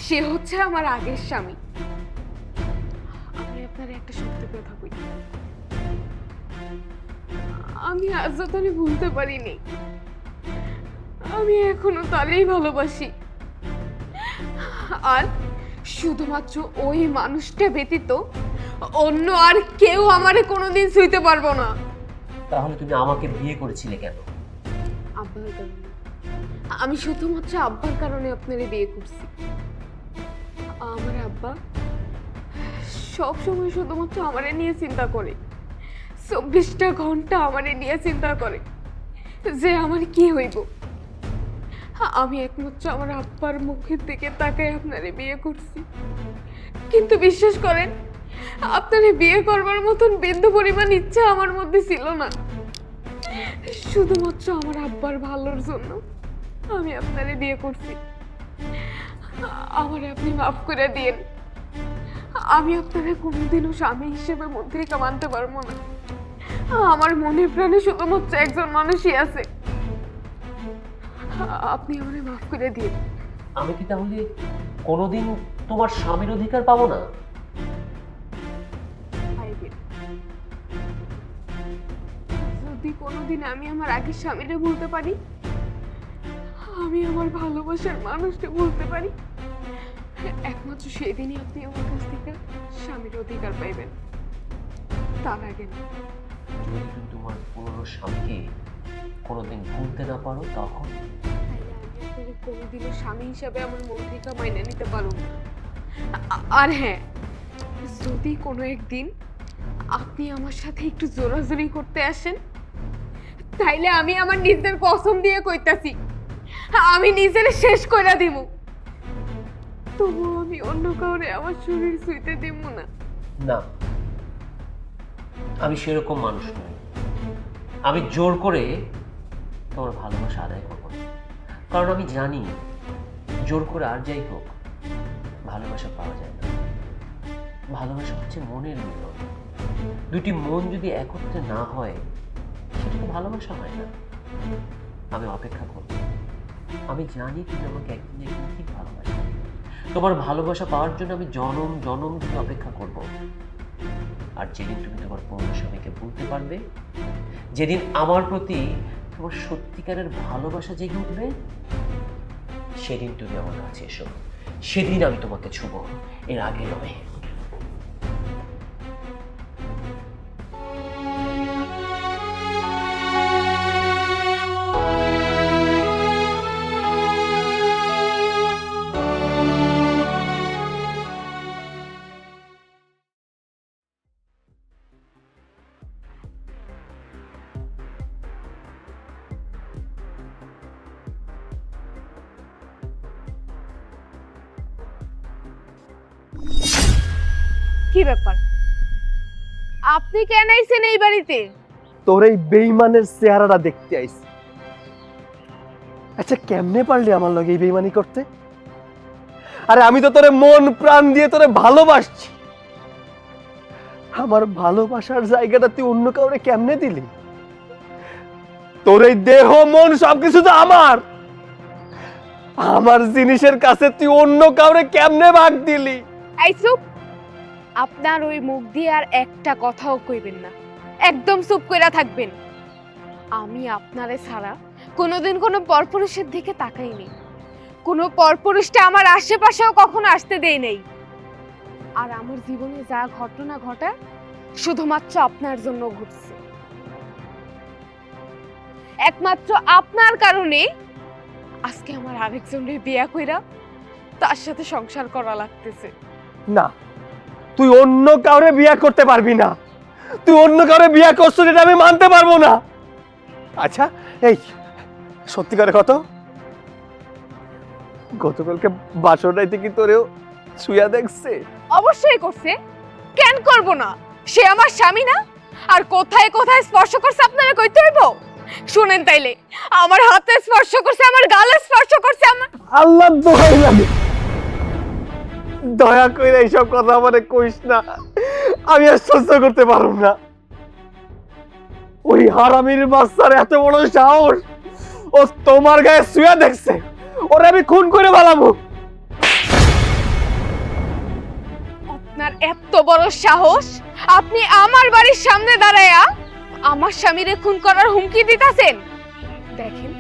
সে হচ্ছে আমার আগের স্বামী। আমি আপনার একটা সত্যি কথা বলি, আমি আজ তারে ভুলতে পারিনি। আমি এখনো তারেই ভালোবাসি, আর শুধুমাত্র ওই মানুষটা ব্যতীত অন্য আর কেউ আমারে কোনোদিন ছুঁইতে পারবো না। তাহলে তুমি আমাকে বিয়ে করেছিলে কেন? আব্বার কারণে। আমি শুধুমাত্র আব্বার কারণে আপনারে বিয়ে করছি। আমার আব্বা সব সময় শুধুমাত্র আমারে নিয়ে চিন্তা করে, 24টা ঘন্টা আমারে নিয়ে চিন্তা করে যে আমার কি হইব। আমি একমাত্র আমার আব্বার মুখের দিকে তাকাই আপনারে বিয়ে করছি। কিন্তু বিশ্বাস করেন, আপনারে বিয়ে করবার মতন বিন্দু পরিমাণ ইচ্ছা আমার মধ্যে ছিল না। শুধুমাত্র আমার আব্বার ভালোর জন্য আমি আপনারে বিয়ে করছি। আমারে আপনি মাফ করে দিন। আমি আপনারে কোনোদিনও স্বামী হিসেবে মন্ত্রিকা মানতে পারবো না। আমার মনে প্রাণে শুধুমাত্র একজন মানুষই আছে। আপনি আমারে মাফ করে দিন। আমি কি তাহলে কোনোদিন তোমার স্বামীর অধিকার পাবো না? পাইবেন। যদি কোনোদিন আমি আমার আগের স্বামীরে বলতে পারি, আমি আমার ভালোবাসার মানুষকে বলতে পারি, একমাত্র সেদিনই আপনি আমার কাছ থেকে স্বামীর অধিকার পাইবেন, তার আগে না। যদি তুমি তোমার পুরনো স্বামীকে কোনোদিন ভুলতে না পারো তখন? তাইলে আমি আপনাকে কোনোদিনও স্বামী হিসাবে আমার মন্ত্রিকা মাইনে নিতে পারব না। আর হ্যাঁ, যদি কোনো একদিন আপনি আমার সাথে একটু জোরাজোরি করতে আসেন, তাইলে আমি আমার নিজের কসম দিয়ে কইতাছি আমি নিজের শেষ কইরা দিব। তবু আমি অন্য কাউরে আমার শরীর ছুঁইতে দিব না। না, আমি সেরকম মানুষ নই। আমি জোর করে তোমার ভালোবাসা আদায় করবো না, কারণ আমি জানি জোর করে আর যাই হোক ভালোবাসা পাওয়া যায় না। ভালোবাসা হচ্ছে মনের মিলন। দুটি মন যদি একত্রে না হয় সেটা তো ভালোবাসা হয় না। আমি অপেক্ষা করব। আমি জানি তুমি আমাকে একদিন একদিন ঠিক ভালোবাসো। তোমার ভালোবাসা পাওয়ার জন্য আমি জনম জনম ধরে অপেক্ষা করব। আর যেদিন তুমি তোমার পুরনো স্বামীকে বলতে পারবে, যেদিন আমার প্রতি তোমার সত্যিকারের ভালোবাসা জেগে উঠবে, সেদিন তুমি আমার কাছে এসো। সেদিন আমি তোমাকে ছুবো, এর আগে নয়। কি ব্যাপার, আপনি কেন আইছেন এই বাড়িতে? তোর এই বেইমানের চেহারাটা দেখতে আইছি। আচ্ছা, কেমনে পারলি আমার লগে এই বেইমানি করতে? আরে আমি তো তোরে মন প্রাণ দিয়ে তোরে ভালোবাসছি। আমার ভালোবাসার জায়গাটা তুই অন্য কাউরে কেমনে দিলি? তোর এই দেহ মন সবকিছু তো আমার। আমার জিনিসের কাছে তুই অন্য কাউরে কেমনে ভাগ দিলি? এই চুপ! আপনার ওই মুখ দিয়ে আর একটা কথাও কইবেন না, একদম চুপ কইরা থাকবেন। আমি আপনারে ছাড়া কোনোদিন কোনো পরপুরুষের দিকে তাকাইনি। কোনো পরপুরুষটা আমার আশেপাশেও কখনো আসতে দেই নাই। আর আমার জীবনে যা ঘটনা ঘটা শুধুমাত্র আপনার জন্য ঘটছে। একমাত্র আপনার কারণে আজকে আমার আরেকজনের বিয়া কইরা তার সাথে সংসার করা লাগতেছে। না, তুই অন্য কাউরে বিয়ে করতে পারবি না। তুই অন্য কাউরে বিয়ে করছিস, এটা আমি মানতে পারবো না। আচ্ছা, এই সত্যি করে কত, গতকালকে বাসরাইতে কি তোরেও শুয়া দেখছে? অবশ্যই করছে, কেন করব না? সে আমার স্বামী না? আর কোথায় কোথায় স্পর্শ করছে আপনারা কইতে হইব? শুনেন তাইলে, আমার হাতে স্পর্শ করছে, আমার গালে স্পর্শ করছে, আমার আল্লাহ দোহাই লাগে, দয়া করে এইসব কথা আমারে কইস না। আমি আর সহ্য করতে পারব না। ওই হারামির বাচ্চার এত বড় সাহস, ও তোমার গায়ে শুয়া দেখছে। ওরে আমি খুন করে ফেলাবো। আপনার এত বড় সাহস, আপনি আমার বাড়ির সামনে দাঁড়ায়া আমার স্বামীরে খুন করার হুমকি দিতাছেন? দেখেন,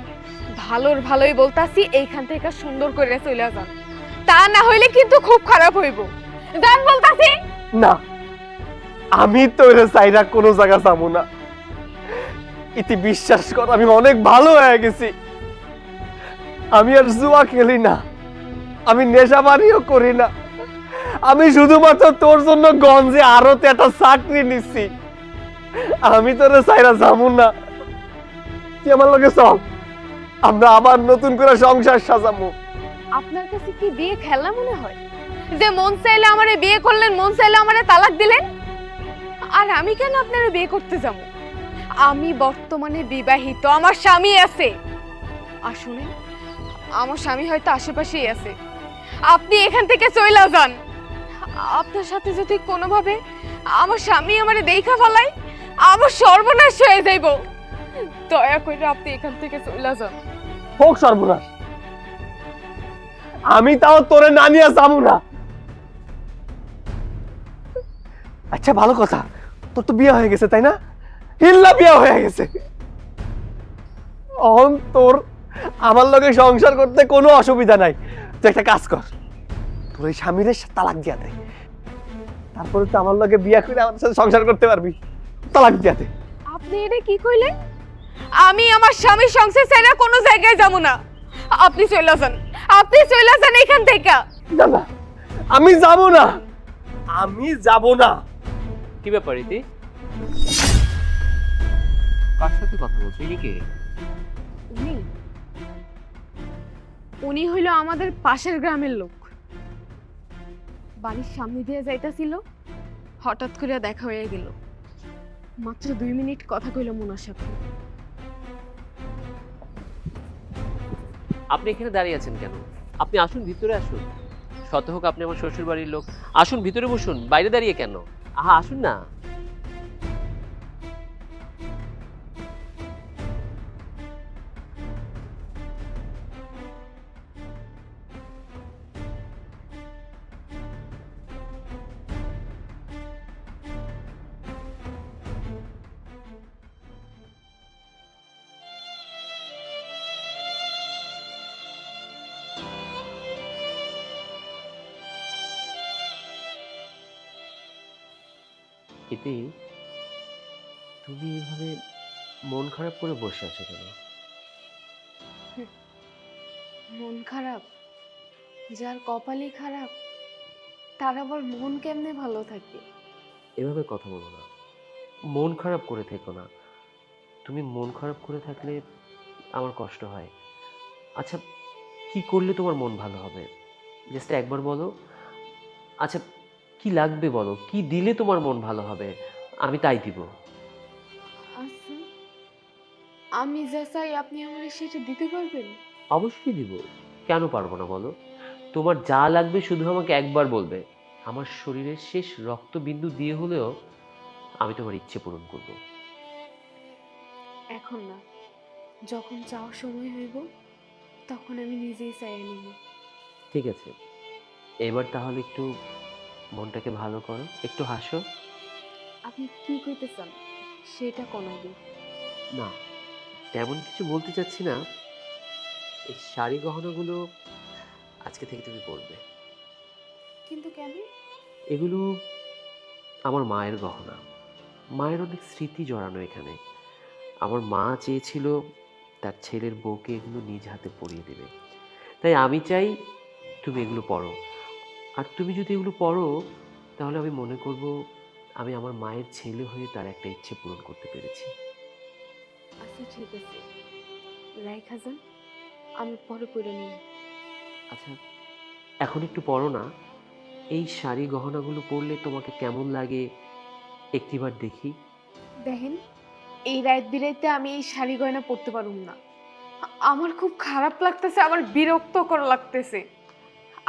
ভালোর ভালোই বলতাছি, এইখান থেকে সুন্দর করে চলে যান, তা না হইলে কিন্তু খুব খারাপ হইব। যান বলতাছি। না, আমি তোরে চাইরা কোনো জায়গা যাবো না। ইতি বিশ্বাস কর, আমি অনেক ভালো হয়ে গেছি। আমি আর জুয়া খেলি না, আমি নেশাবাড়িও করি না। আমি শুধুমাত্র তোর জন্য গঞ্জে আরতে একটা চাকরি নিচ্ছি। আমি তোরে চাইরা যাবো না। তুই আমার লগে চল, আমরা আবার নতুন করে সংসার সাজাবো। আপনার কাছে কি বিয়ে খেলা মনে হয়? যে মন চাইলে আমারে বিয়ে করলেন, মন চাইলে আমারে তালাক দিলেন? আর আমি কেন আপনারে বিয়ে করতে যাব? আমি বর্তমানে বিবাহিত, আমার স্বামী আছে। আর শুনেন, আমার স্বামী হয়তো আশেপাশেই আছে। আপনি এখান থেকে চইলা যান। আপনার সাথে যদি কোনোভাবে আমার স্বামী আমারে দেখা ফেলায়, আমার সর্বনাশ হয়ে যাইব। দয়া করে আপনি এখান থেকে চইলা যান। হোক সর্বনাশ, আমি তাও তোরে না নিয়ে যাবো না। আচ্ছা ভালো কথা, তোর তো বিয়ে হয়ে গেছে তাই না? হিল্লা বিয়ে হয়ে গেছে। অহন তোর আমার লগে সংসার করতে কোনো অসুবিধা নাই। তুই একটা কাজ কর, তোর এই স্বামীরে তালাক দিয়া দে, তারপরে তো আমার লগে বিয়ে করে আমার সাথে সংসার করতে পারবি। তালাক দিয়া দে। আপনি এটা কি কইলেন? আমি আমার স্বামীর সংসার ছেড়ে কোনো জায়গায় যাব না। আপনি চলে যান, আপনি চলে যান এখান থেকে। না না, আমি যাব না, আমি যাব না। কি ব্যাপার ইতি? কার সাথে কথা বলছো? ইনি কে? উনি উনি হইল আমাদের পাশের গ্রামের লোক। বাড়ির সামনে দিয়ে যাইতাছিল, হঠাৎ করে দেখা হয়ে গেল। মাত্র 2 মিনিট কথা কইলাম ওনার সাথে। আপনি এখানে দাঁড়িয়ে আছেন কেন? আপনি আসুন, ভিতরে আসুন। শত হোক আপনি আমার শ্বশুর বাড়ির লোক, আসুন ভিতরে বসুন। বাইরে দাঁড়িয়ে কেন? আহা, আসুন না। ইতি, তুমি এভাবে মন খারাপ করে বসে আছো কেন? মন খারাপ? যার কপালই খারাপ তার আবার মন কেমনে ভালো থাকে? এভাবে কথা বলো না, মন খারাপ করে থেকো না। তুমি মন খারাপ করে থাকলে আমার কষ্ট হয়। আচ্ছা, কি করলে তোমার মন ভালো হবে? জাস্ট একবার বলো। আচ্ছা, কি লাগবে বলো, কি দিলে তোমার মন ভালো হবে, আমি তাই দিব। আচ্ছা, আমি যা চাই আপনি আমাকে সেটা দিতে পারবেন? অবশ্যই দিব, কেন পারবো না বলো? তোমার যা লাগবে শুধু আমাকে একবার বলবে। আমার শরীরের শেষ রক্তবিন্দু দিয়ে হলেও আমি তোমার ইচ্ছে পূরণ করব। এখন না, যখন চাওয়ার সময় হইব তখন আমি নিজেই চাই নিব। ঠিক আছে, এবার তাহলে একটু মনটাকে ভালো করো, একটু হাসো। আপনি কি কইতে চান সেটা কোন আগে? না, তেমন কিছু বলতে চাচ্ছি না। এই শাড়ি গহনাগুলো আজকে থেকে তুমি পরবে। কিন্তু কেন? এগুলো আমার মায়ের গহনা। মায়ের অনেক স্মৃতি জড়ানো এখানে। আমার মা চেয়েছিল তার ছেলের বউকে এগুলো নিজ হাতে পরিয়ে দেবে, তাই আমি চাই তুমি এগুলো পরো। আর তুমি যদি এগুলো পরো তাহলে আমি মনে করব আমি আমার মায়ের ছেলে হয়ে তার একটা ইচ্ছে পূরণ করতে পেরেছি। আচ্ছা ঠিক আছে, রাইখা যান, আমি পরে পরে নিই। আচ্ছা, এখন একটু পরো না। এই শাড়ি গহনাগুলো পরলে তোমাকে কেমন লাগে একটিবার দেখি। দেখেন, এই রাত বিরাইতে আমি এই শাড়ি গয়না পরতে পারুম না। আমার খুব খারাপ লাগতেছে, আমার বিরক্তকর লাগতেছে।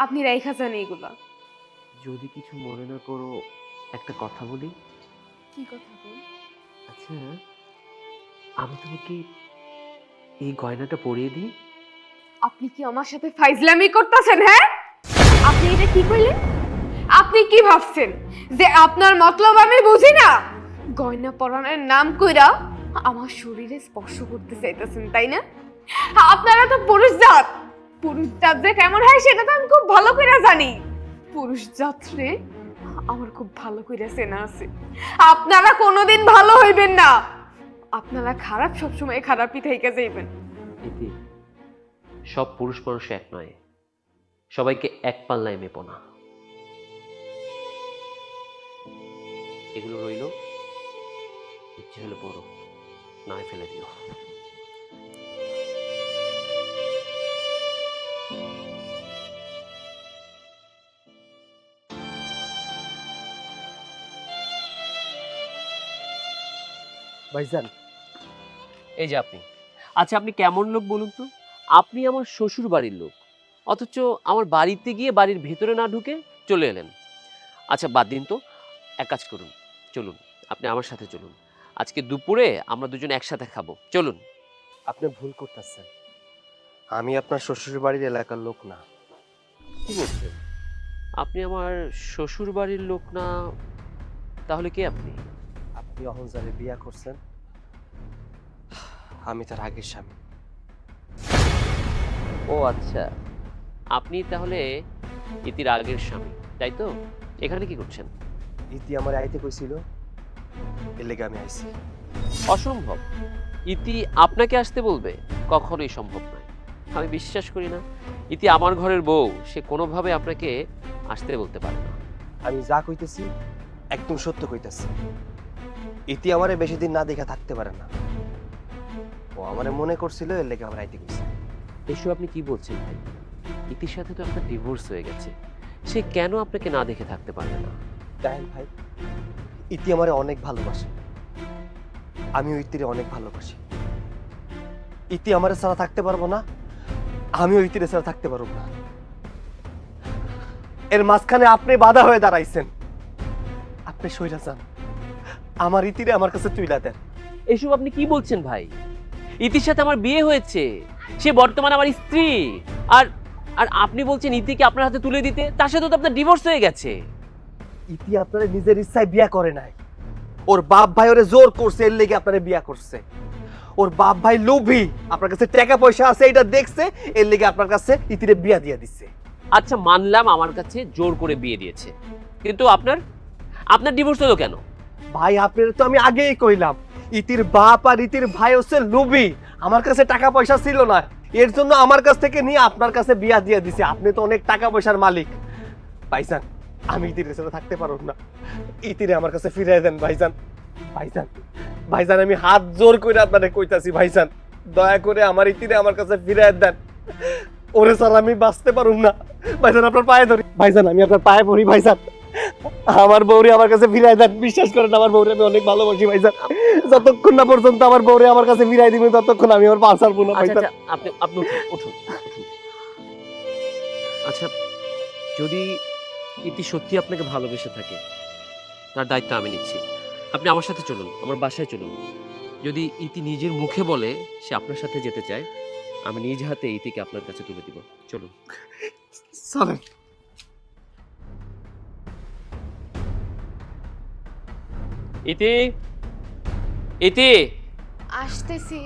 আপনি রাইখা যান এইগুলা। যদি কিছু মনে না করো একটা কথা বলি। কি কথা বল? আচ্ছা, আমি তোমাকে এই গয়নাটা পরিয়ে দিই। আপনি কি আমার সাথে ফাইজলামি করতেছেন? হ্যাঁ, আপনি এটা কি কইলেন? আপনি কি ভাবছেন যে আপনার মতলব আমি বুঝি না? গয়না পরানোর নাম কইরা আমার শরীরে স্পর্শ করতে চাইতেছেন তাই না? আপনারা তো পুরুষ জাত। পুরুষ জাত যে কেমন হয় সেটা তো আমি খুব ভালো করে জানি। পুরুষ জাত রে আমার খুব ভালো করে চেনা আছে। আপনারা কোনোদিন ভালো হইবেন না। আপনারা খারাপ, সবসময় খারাপই থেকে যাইবেন। ইতি, সব পুরুষ মানুষ এক নয়, সবাইকে এক পাল্লায় মেপো না। এগুলো রইল, ইচ্ছে হলে পড়ো, নয় ফেলে দিও। ভাইজান, এই যে আপনি, আচ্ছা আপনি কেমন লোক বলুন তো? আপনি আমার শ্বশুর বাড়ির লোক, অথচ আমার বাড়িতে গিয়ে বাড়ির ভেতরে না ঢুকে চলে এলেন। আচ্ছা বাদ দিন তো, এক কাজ করুন, চলুন আপনি আমার সাথে চলুন, আজকে দুপুরে আমরা দুজন একসাথে খাবো, চলুন। আপনি ভুল করতেছেন। আমি আপনার শ্বশুর বাড়ির এলাকার লোক না। কি বলছেন? আপনি আমার শ্বশুর বাড়ির লোক না? তাহলে কে আপনি? আপনি অহংজারে বিয়া করছেন, আমি তার আগের স্বামী। ও আচ্ছা, আপনি তাহলে ইতির আগের স্বামী, তাই তো? এখানে কি করছেন? ইতি আমার আইতে কইছিল, এর লেগে আমি আইছি। অসম্ভব, ইতি আপনাকে আসতে বলবে? কখনোই সম্ভব নয়, আমি বিশ্বাস করি না। ইতি আমার ঘরের বউ, সে কোনোভাবে আপনাকে আসতে বলতে পারে না। আমি যা কইতেছি একদম সত্য কইতেছি। ইতি আমারে বেশি দিন না দেখা থাকতে পারে না। ও আমারে মনে করছিল, এর লেগে আমার আইতে কইছে। এসব আপনি কি বলছেন ভাই? ইতির সাথে তো আপনার ডিভোর্স হয়ে গেছে, সে কেন আপনাকে না দেখে থাকতে পারবে না? দেখেন ভাই, ইতি আমারে অনেক ভালোবাসে, আমিও ইতিরে অনেক ভালোবাসি। ইতি আমারে ছাড়া থাকতে পারবো না, আমিও ইতিরে ছাড়া থাকতে পারবো না। এর মাঝখানে আপনি বাধা হয়ে দাঁড়াইছেন। আপনি সইরা যান, আমার ইতিরে আমার কাছে তুইলা দেন। এসব আপনি কি বলছেন ভাই? ইতির সাথে আমার বিয়ে হয়েছে, সে বর্তমানে আমার স্ত্রী। আর আর আপনি বলছেন ইতিকে আপনার হাতে তুলে দিতে? তার সাথে তো আপনার ডিভোর্স হয়ে গেছে। ইতি আপনারে নিজের ইচ্ছায় বিয়া করে নাই, ওর বাপ ভাই ওরে জোর করছে, এর লেগে আপনারে বিয়া করছে। ওর বাপ ভাই লোভী, আপনার কাছে টাকা পয়সা আছে এটা দেখছে, এর লেগে আপনার কাছে ইতিরে বিয়া দিয়া দিচ্ছে। আচ্ছা মানলাম আমার কাছে জোর করে বিয়ে দিয়েছে, কিন্তু আপনার আপনার ডিভোর্স হলো কেন? ভাই আপনার তো আমি আগেই কইলাম, ইতির বাপ আর ইতির ভাই হচ্ছে লোভী। আমার কাছে টাকা পয়সা ছিল না, এর জন্য আমার কাছ থেকে নিয়ে আপনার কাছে বিয়া দিয়ে দিছে। আপনি তো অনেক টাকা পয়সার মালিক। ভাইজান, আমি ইতির সাথে থাকতে পারব না, ইতিরে আমার কাছে ফিরিয়ে দেন ভাইজান। ভাইজান, ভাইজান আমি হাত জোর করে আপনারে কইতাছি ভাইজান, দয়া করে আমার ইতিরে আমার কাছে ফিরিয়ে দেন। ওরে স্যার আমি বাঁচতে পারুম না ভাইজান, আপনার পায়ে ধরি ভাইজান, আমি আপনার পায়ে পড়ি ভাইজান, আমার বউরে আমার কাছে ফিরাই দেন। বিশ্বাস করেন আমার বউরে আমি অনেক ভালোবাসি ভাইজান। যতক্ষণ না পর্যন্ত আমার বউরে আমার কাছে ফিরাই দিবেন ততক্ষণ আমি আমার পা ছাড়বো না আচ্ছা ভাইজান। আচ্ছা, আপনি আপনি উঠুন উঠুন উঠুন। আচ্ছা যদি ইতি সত্যি আপনাকে ভালোবেসে থাকে, তার দায়িত্ব আমি নিচ্ছি। আপনি আমার সাথে চলুন, আমার বাসায় চলুন। যদি ইতি নিজের মুখে বলে সে আপনার সাথে যেতে চায়, আমি নিজ হাতে ইতিকে আপনার কাছে তুলে দিব। চলুন। চলেন। ইতি, ইতি, আসতেছি।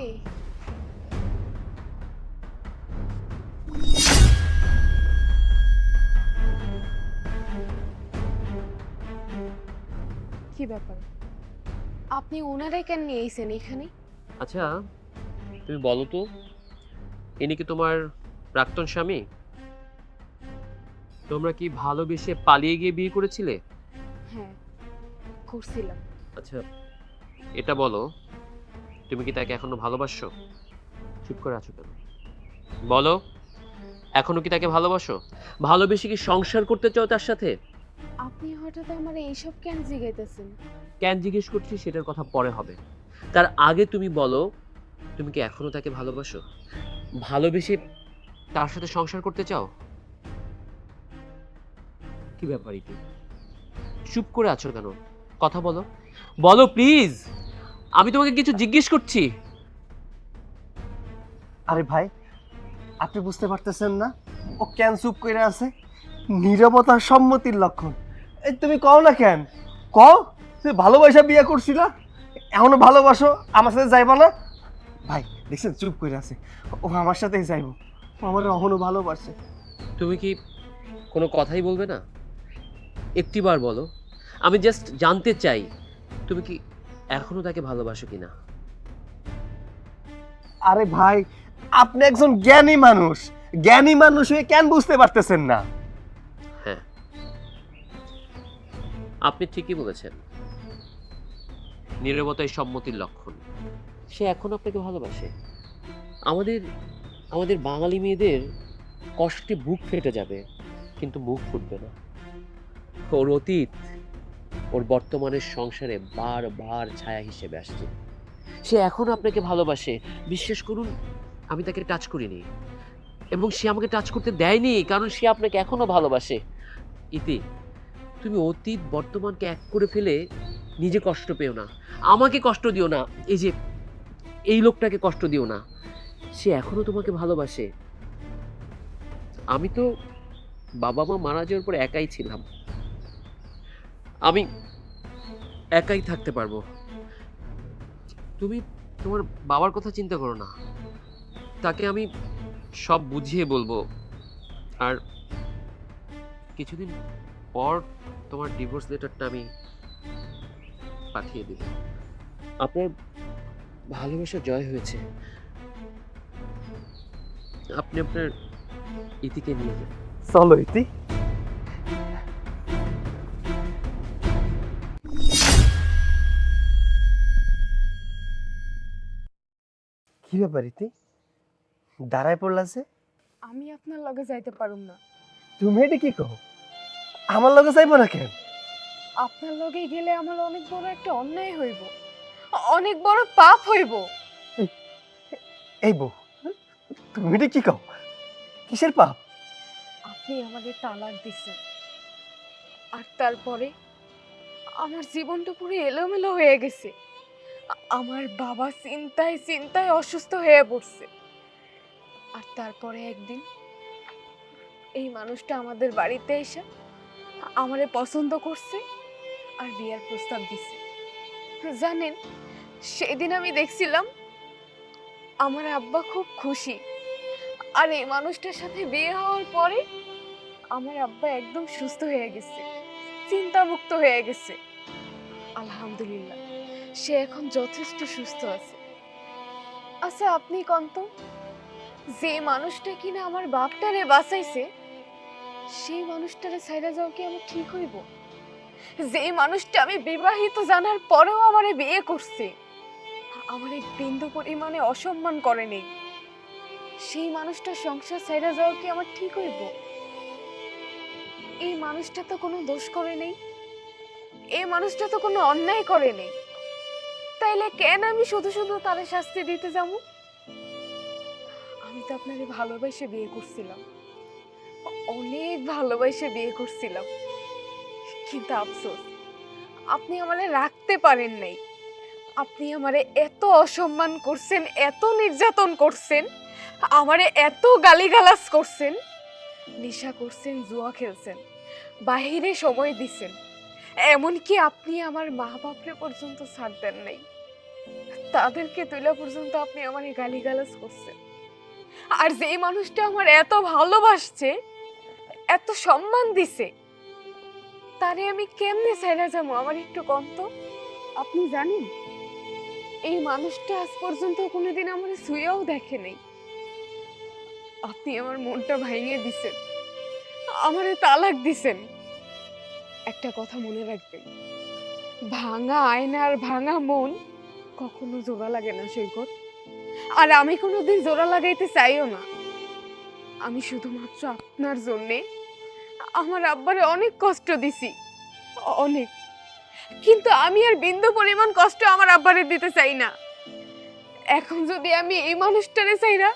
কি ব্যাপার, আপনি ওনারে কেন নিয়ে এসেছেন এখানে? আচ্ছা তুমি বলো তো, ইনি কি তোমার প্রাক্তন স্বামী? তোমরা কি ভালোবেসে পালিয়ে গিয়ে বিয়ে করেছিলে? হ্যাঁ করছিলাম। আচ্ছা এটা বলো, তুমি কি তাকে এখনো ভালোবাসো? চুপ করে আছো কেন? বলো, এখনো কি তাকে ভালোবাসো? ভালোবেসে কি সংসার করতে চাও তার সাথে? আপনি হঠাৎ আমার এইসব কেন জিগাইতেছেন? কেন জিজ্ঞেস করছি সেটার কথা পরে হবে, তার আগে তুমি বলো, তুমি কি এখনো তাকে ভালোবাসো? ভালোবেসে তার সাথে সংসার করতে চাও? কি ব্যাপার কি? চুপ করে আছো কেন? কথা বলো, বলো প্লিজ, আমি তোমাকে কিছু জিজ্ঞেস করছি। আরে ভাই, আপনি বুঝতে পারতেছেন না ও কেন চুপ করে আছে? নীরবতা সম্মতির লক্ষণ। এই তুমি কও না কেন, কও তুমি ভালোবাসা বিয়ে করছিলা, এখনো ভালোবাসো, আমার সাথে যাইবা না? ভাই দেখছেন চুপ করে আছে, ও আমার সাথেই যাইবো, ও আমার এখনো ভালোবাসে। তুমি কি কোনো কথাই বলবে না? একটিবার বলো, আমি জাস্ট জানতে চাই তুমি কি এখনো তাকে ভালোবাসো কিনা। আরে ভাই, আপনি একজন জ্ঞানী মানুষ, জ্ঞানী মানুষ হয়ে কেন বুঝতে পারতেছেন না? হ্যাঁ আপনি ঠিকই বলেছেন, নীরবতাই সম্মতির লক্ষণ। সে এখন আপনাকে ভালোবাসে। আমাদের আমাদের বাঙালি মেয়েদের কষ্টে বুক ফেটে যাবে, কিন্তু মুখ ফুটবে না। ওর অতীত ওর বর্তমানের সংসারে বারবার ছায়া হিসেবে আসছে। সে এখনো আপনাকে ভালোবাসে। বিশ্বাস করুন, আমি তাকে টাচ করিনি এবং সে আমাকে টাচ করতে দেয়নি, কারণ সে আপনাকে এখনো ভালোবাসে। ইতি, তুমি অতীত বর্তমানকে এক করে ফেলে নিজে কষ্ট পেও না, আমাকে কষ্ট দিও না, এই যে এই লোকটাকে কষ্ট দিও না। সে এখনো তোমাকে ভালোবাসে। আমি তো বাবা মা মারা যাওয়ার পর একাই ছিলাম, আমি একাই থাকতে পারবো। তুমি তোমার বাবার কথা চিন্তা করো না, তাকে আমি সব বুঝিয়ে বলবো। আর কিছুদিন পর তোমার ডিভোর্স লেটারটা আমি পাঠিয়ে দিব। আপনার ভালোবাসা জয় হয়েছে, আপনি আপনার ইতিকে নিয়ে যান। চলো ইতি। কি ব্যাপার ইতি, দাঁড়ায় পড়লা যে? আমি আপনার লগে যাইতে পারুম না। তুমি এটা কি কहो? আমার লগে যাইবো না কেন? আপনার লগে গেলে আমার অনেক বড় একটা অন্যায় হইব, অনেক বড় পাপ হইব। এই বউ, তুমি এটা কি কও? কিসের পাপ? আপনি আমাকে তালাক দিছেন, আর তারপরে আমার জীবনটা পুরো এলোমেলো হয়ে গেছে। আমার বাবা চিন্তায় চিন্তায় অসুস্থ হয়ে পড়ছে। আর তারপরে একদিন এই মানুষটা আমাদের বাড়িতে এসে আমারে পছন্দ করছে আর বিয়ের প্রস্তাব দিছে। জানেন, সেদিন আমি দেখছিলাম আমার আব্বা খুব খুশি। আর এই মানুষটার সাথে বিয়ে হওয়ার পরে আমার আব্বা একদম সুস্থ হয়ে গেছে, চিন্তামুক্ত হয়ে গেছে। আলহামদুলিল্লাহ, সে এখন যথেষ্ট সুস্থ আছে। আচ্ছা আপনি কন্ত, যে মানুষটা কিনা আমার বাপটারে বাঁচাইছে, সেই মানুষটারে ছাইড়া যাও কি আমার ঠিক হইব? যে মানুষটা আমি বিবাহিত জানার পরেও আমারে বিয়ে করছে, আমার এক বিন্দু পরিমাণে অসম্মান করে নেই, সেই মানুষটার সংসার ছাইড়া যাওয়া কি আমার ঠিক হইব? এই মানুষটা তো কোনো দোষ করে নেই, এই মানুষটা তো কোনো অন্যায় করে নেই, তাইলে কেন আমি শুধু শুধু তারে শাস্তি দিতে যাবো? আমি তো আপনাকে ভালোবাসে বিয়ে করছিলাম, অনেক ভালোবাসে বিয়ে করছিলাম, কিন্তু আফসোস আপনি আমারে রাখতে পারেন নাই। আপনি আমারে এত অসম্মান করছেন, এত নির্যাতন করছেন, আমারে এত গালিগালাজ করছেন, নেশা করছেন, জুয়া খেলছেন, বাহিরে সময় দিছেন, এমনকি আপনি আমার মা বাপরে পর্যন্ত ছাড় দেন নাই। তাদেরকে তুলা পর্যন্ত আপনি আমারে গালিগালাজ করছেন। আর যেই মানুষটা আমার এত ভালোবাসছে, এত সম্মান দিছে, তারে আমি কেমনে ছাইড়া যাবো? আমার একটু কম তো। আপনি জানেন, এই মানুষটা আজ পর্যন্ত কোনোদিন আমার ছুঁয়েও দেখে নাই। আপনি আমার মনটা ভাঙিয়ে দিছেন, আমারে তালাক দিছেন। একটা কথা মনে রাখবেন, ভাঙা আয়না আর ভাঙা মন কখনো জোড়া লাগে না সৈকত। আর আমি কোনোদিন জোড়া লাগাইতে চাইও না। আমি শুধুমাত্র আপনার জন্যে আমার আব্বারে অনেক কষ্ট দিছি, অনেক, কিন্তু আমি আর বিন্দু পরিমাণ কষ্ট আমার আব্বারে দিতে চাই না। এখন যদি আমি এই মানুষটারে চাইরা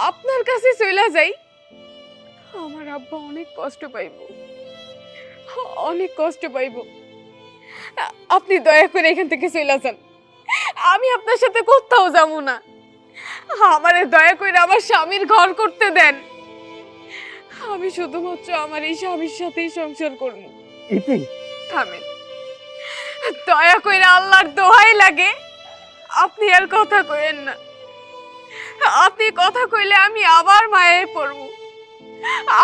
আপনার কাছে চইলা যাই, আমার আব্বা অনেক কষ্ট পাইব, অনেক কষ্ট পাইব। আপনি দয়া করে এখান থেকে চইলা যান, আমি আপনার সাথে কোথাও যাবো না। আমারে দয়া করে আমার স্বামীর ঘর করতে দেন, আমি শুধুমাত্র আমার এই স্বামীর সাথেই সংসার করবো। ইতি, থামেন, দয়া করে আল্লাহর দোহাই লাগে আপনি আর কথা কইেন না। আপনি কথা কইলে আমি আবার মায়ে পড়ব,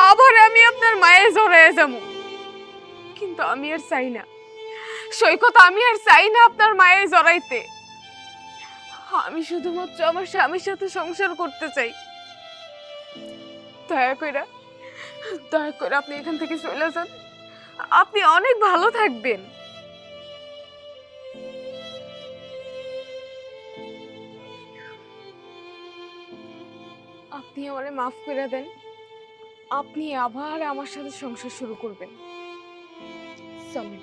আবার আমি আপনার মায়ে জড়ায় যাব। কিন্তু আমি আর চাই না সৈকত, আমি আর চাই না আপনার মায়ে জড়াইতে। আমি শুধুমাত্র আমার স্বামীর সাথে সংসার করতে চাই। দয়া করে আপনি এখান থেকে চলে যান, আপনি অনেক ভালো থাকবেন। আপনি আমারে মাফ করে দেন, আপনি আবার আমার সাথে সংসার শুরু করবেন। চলেন।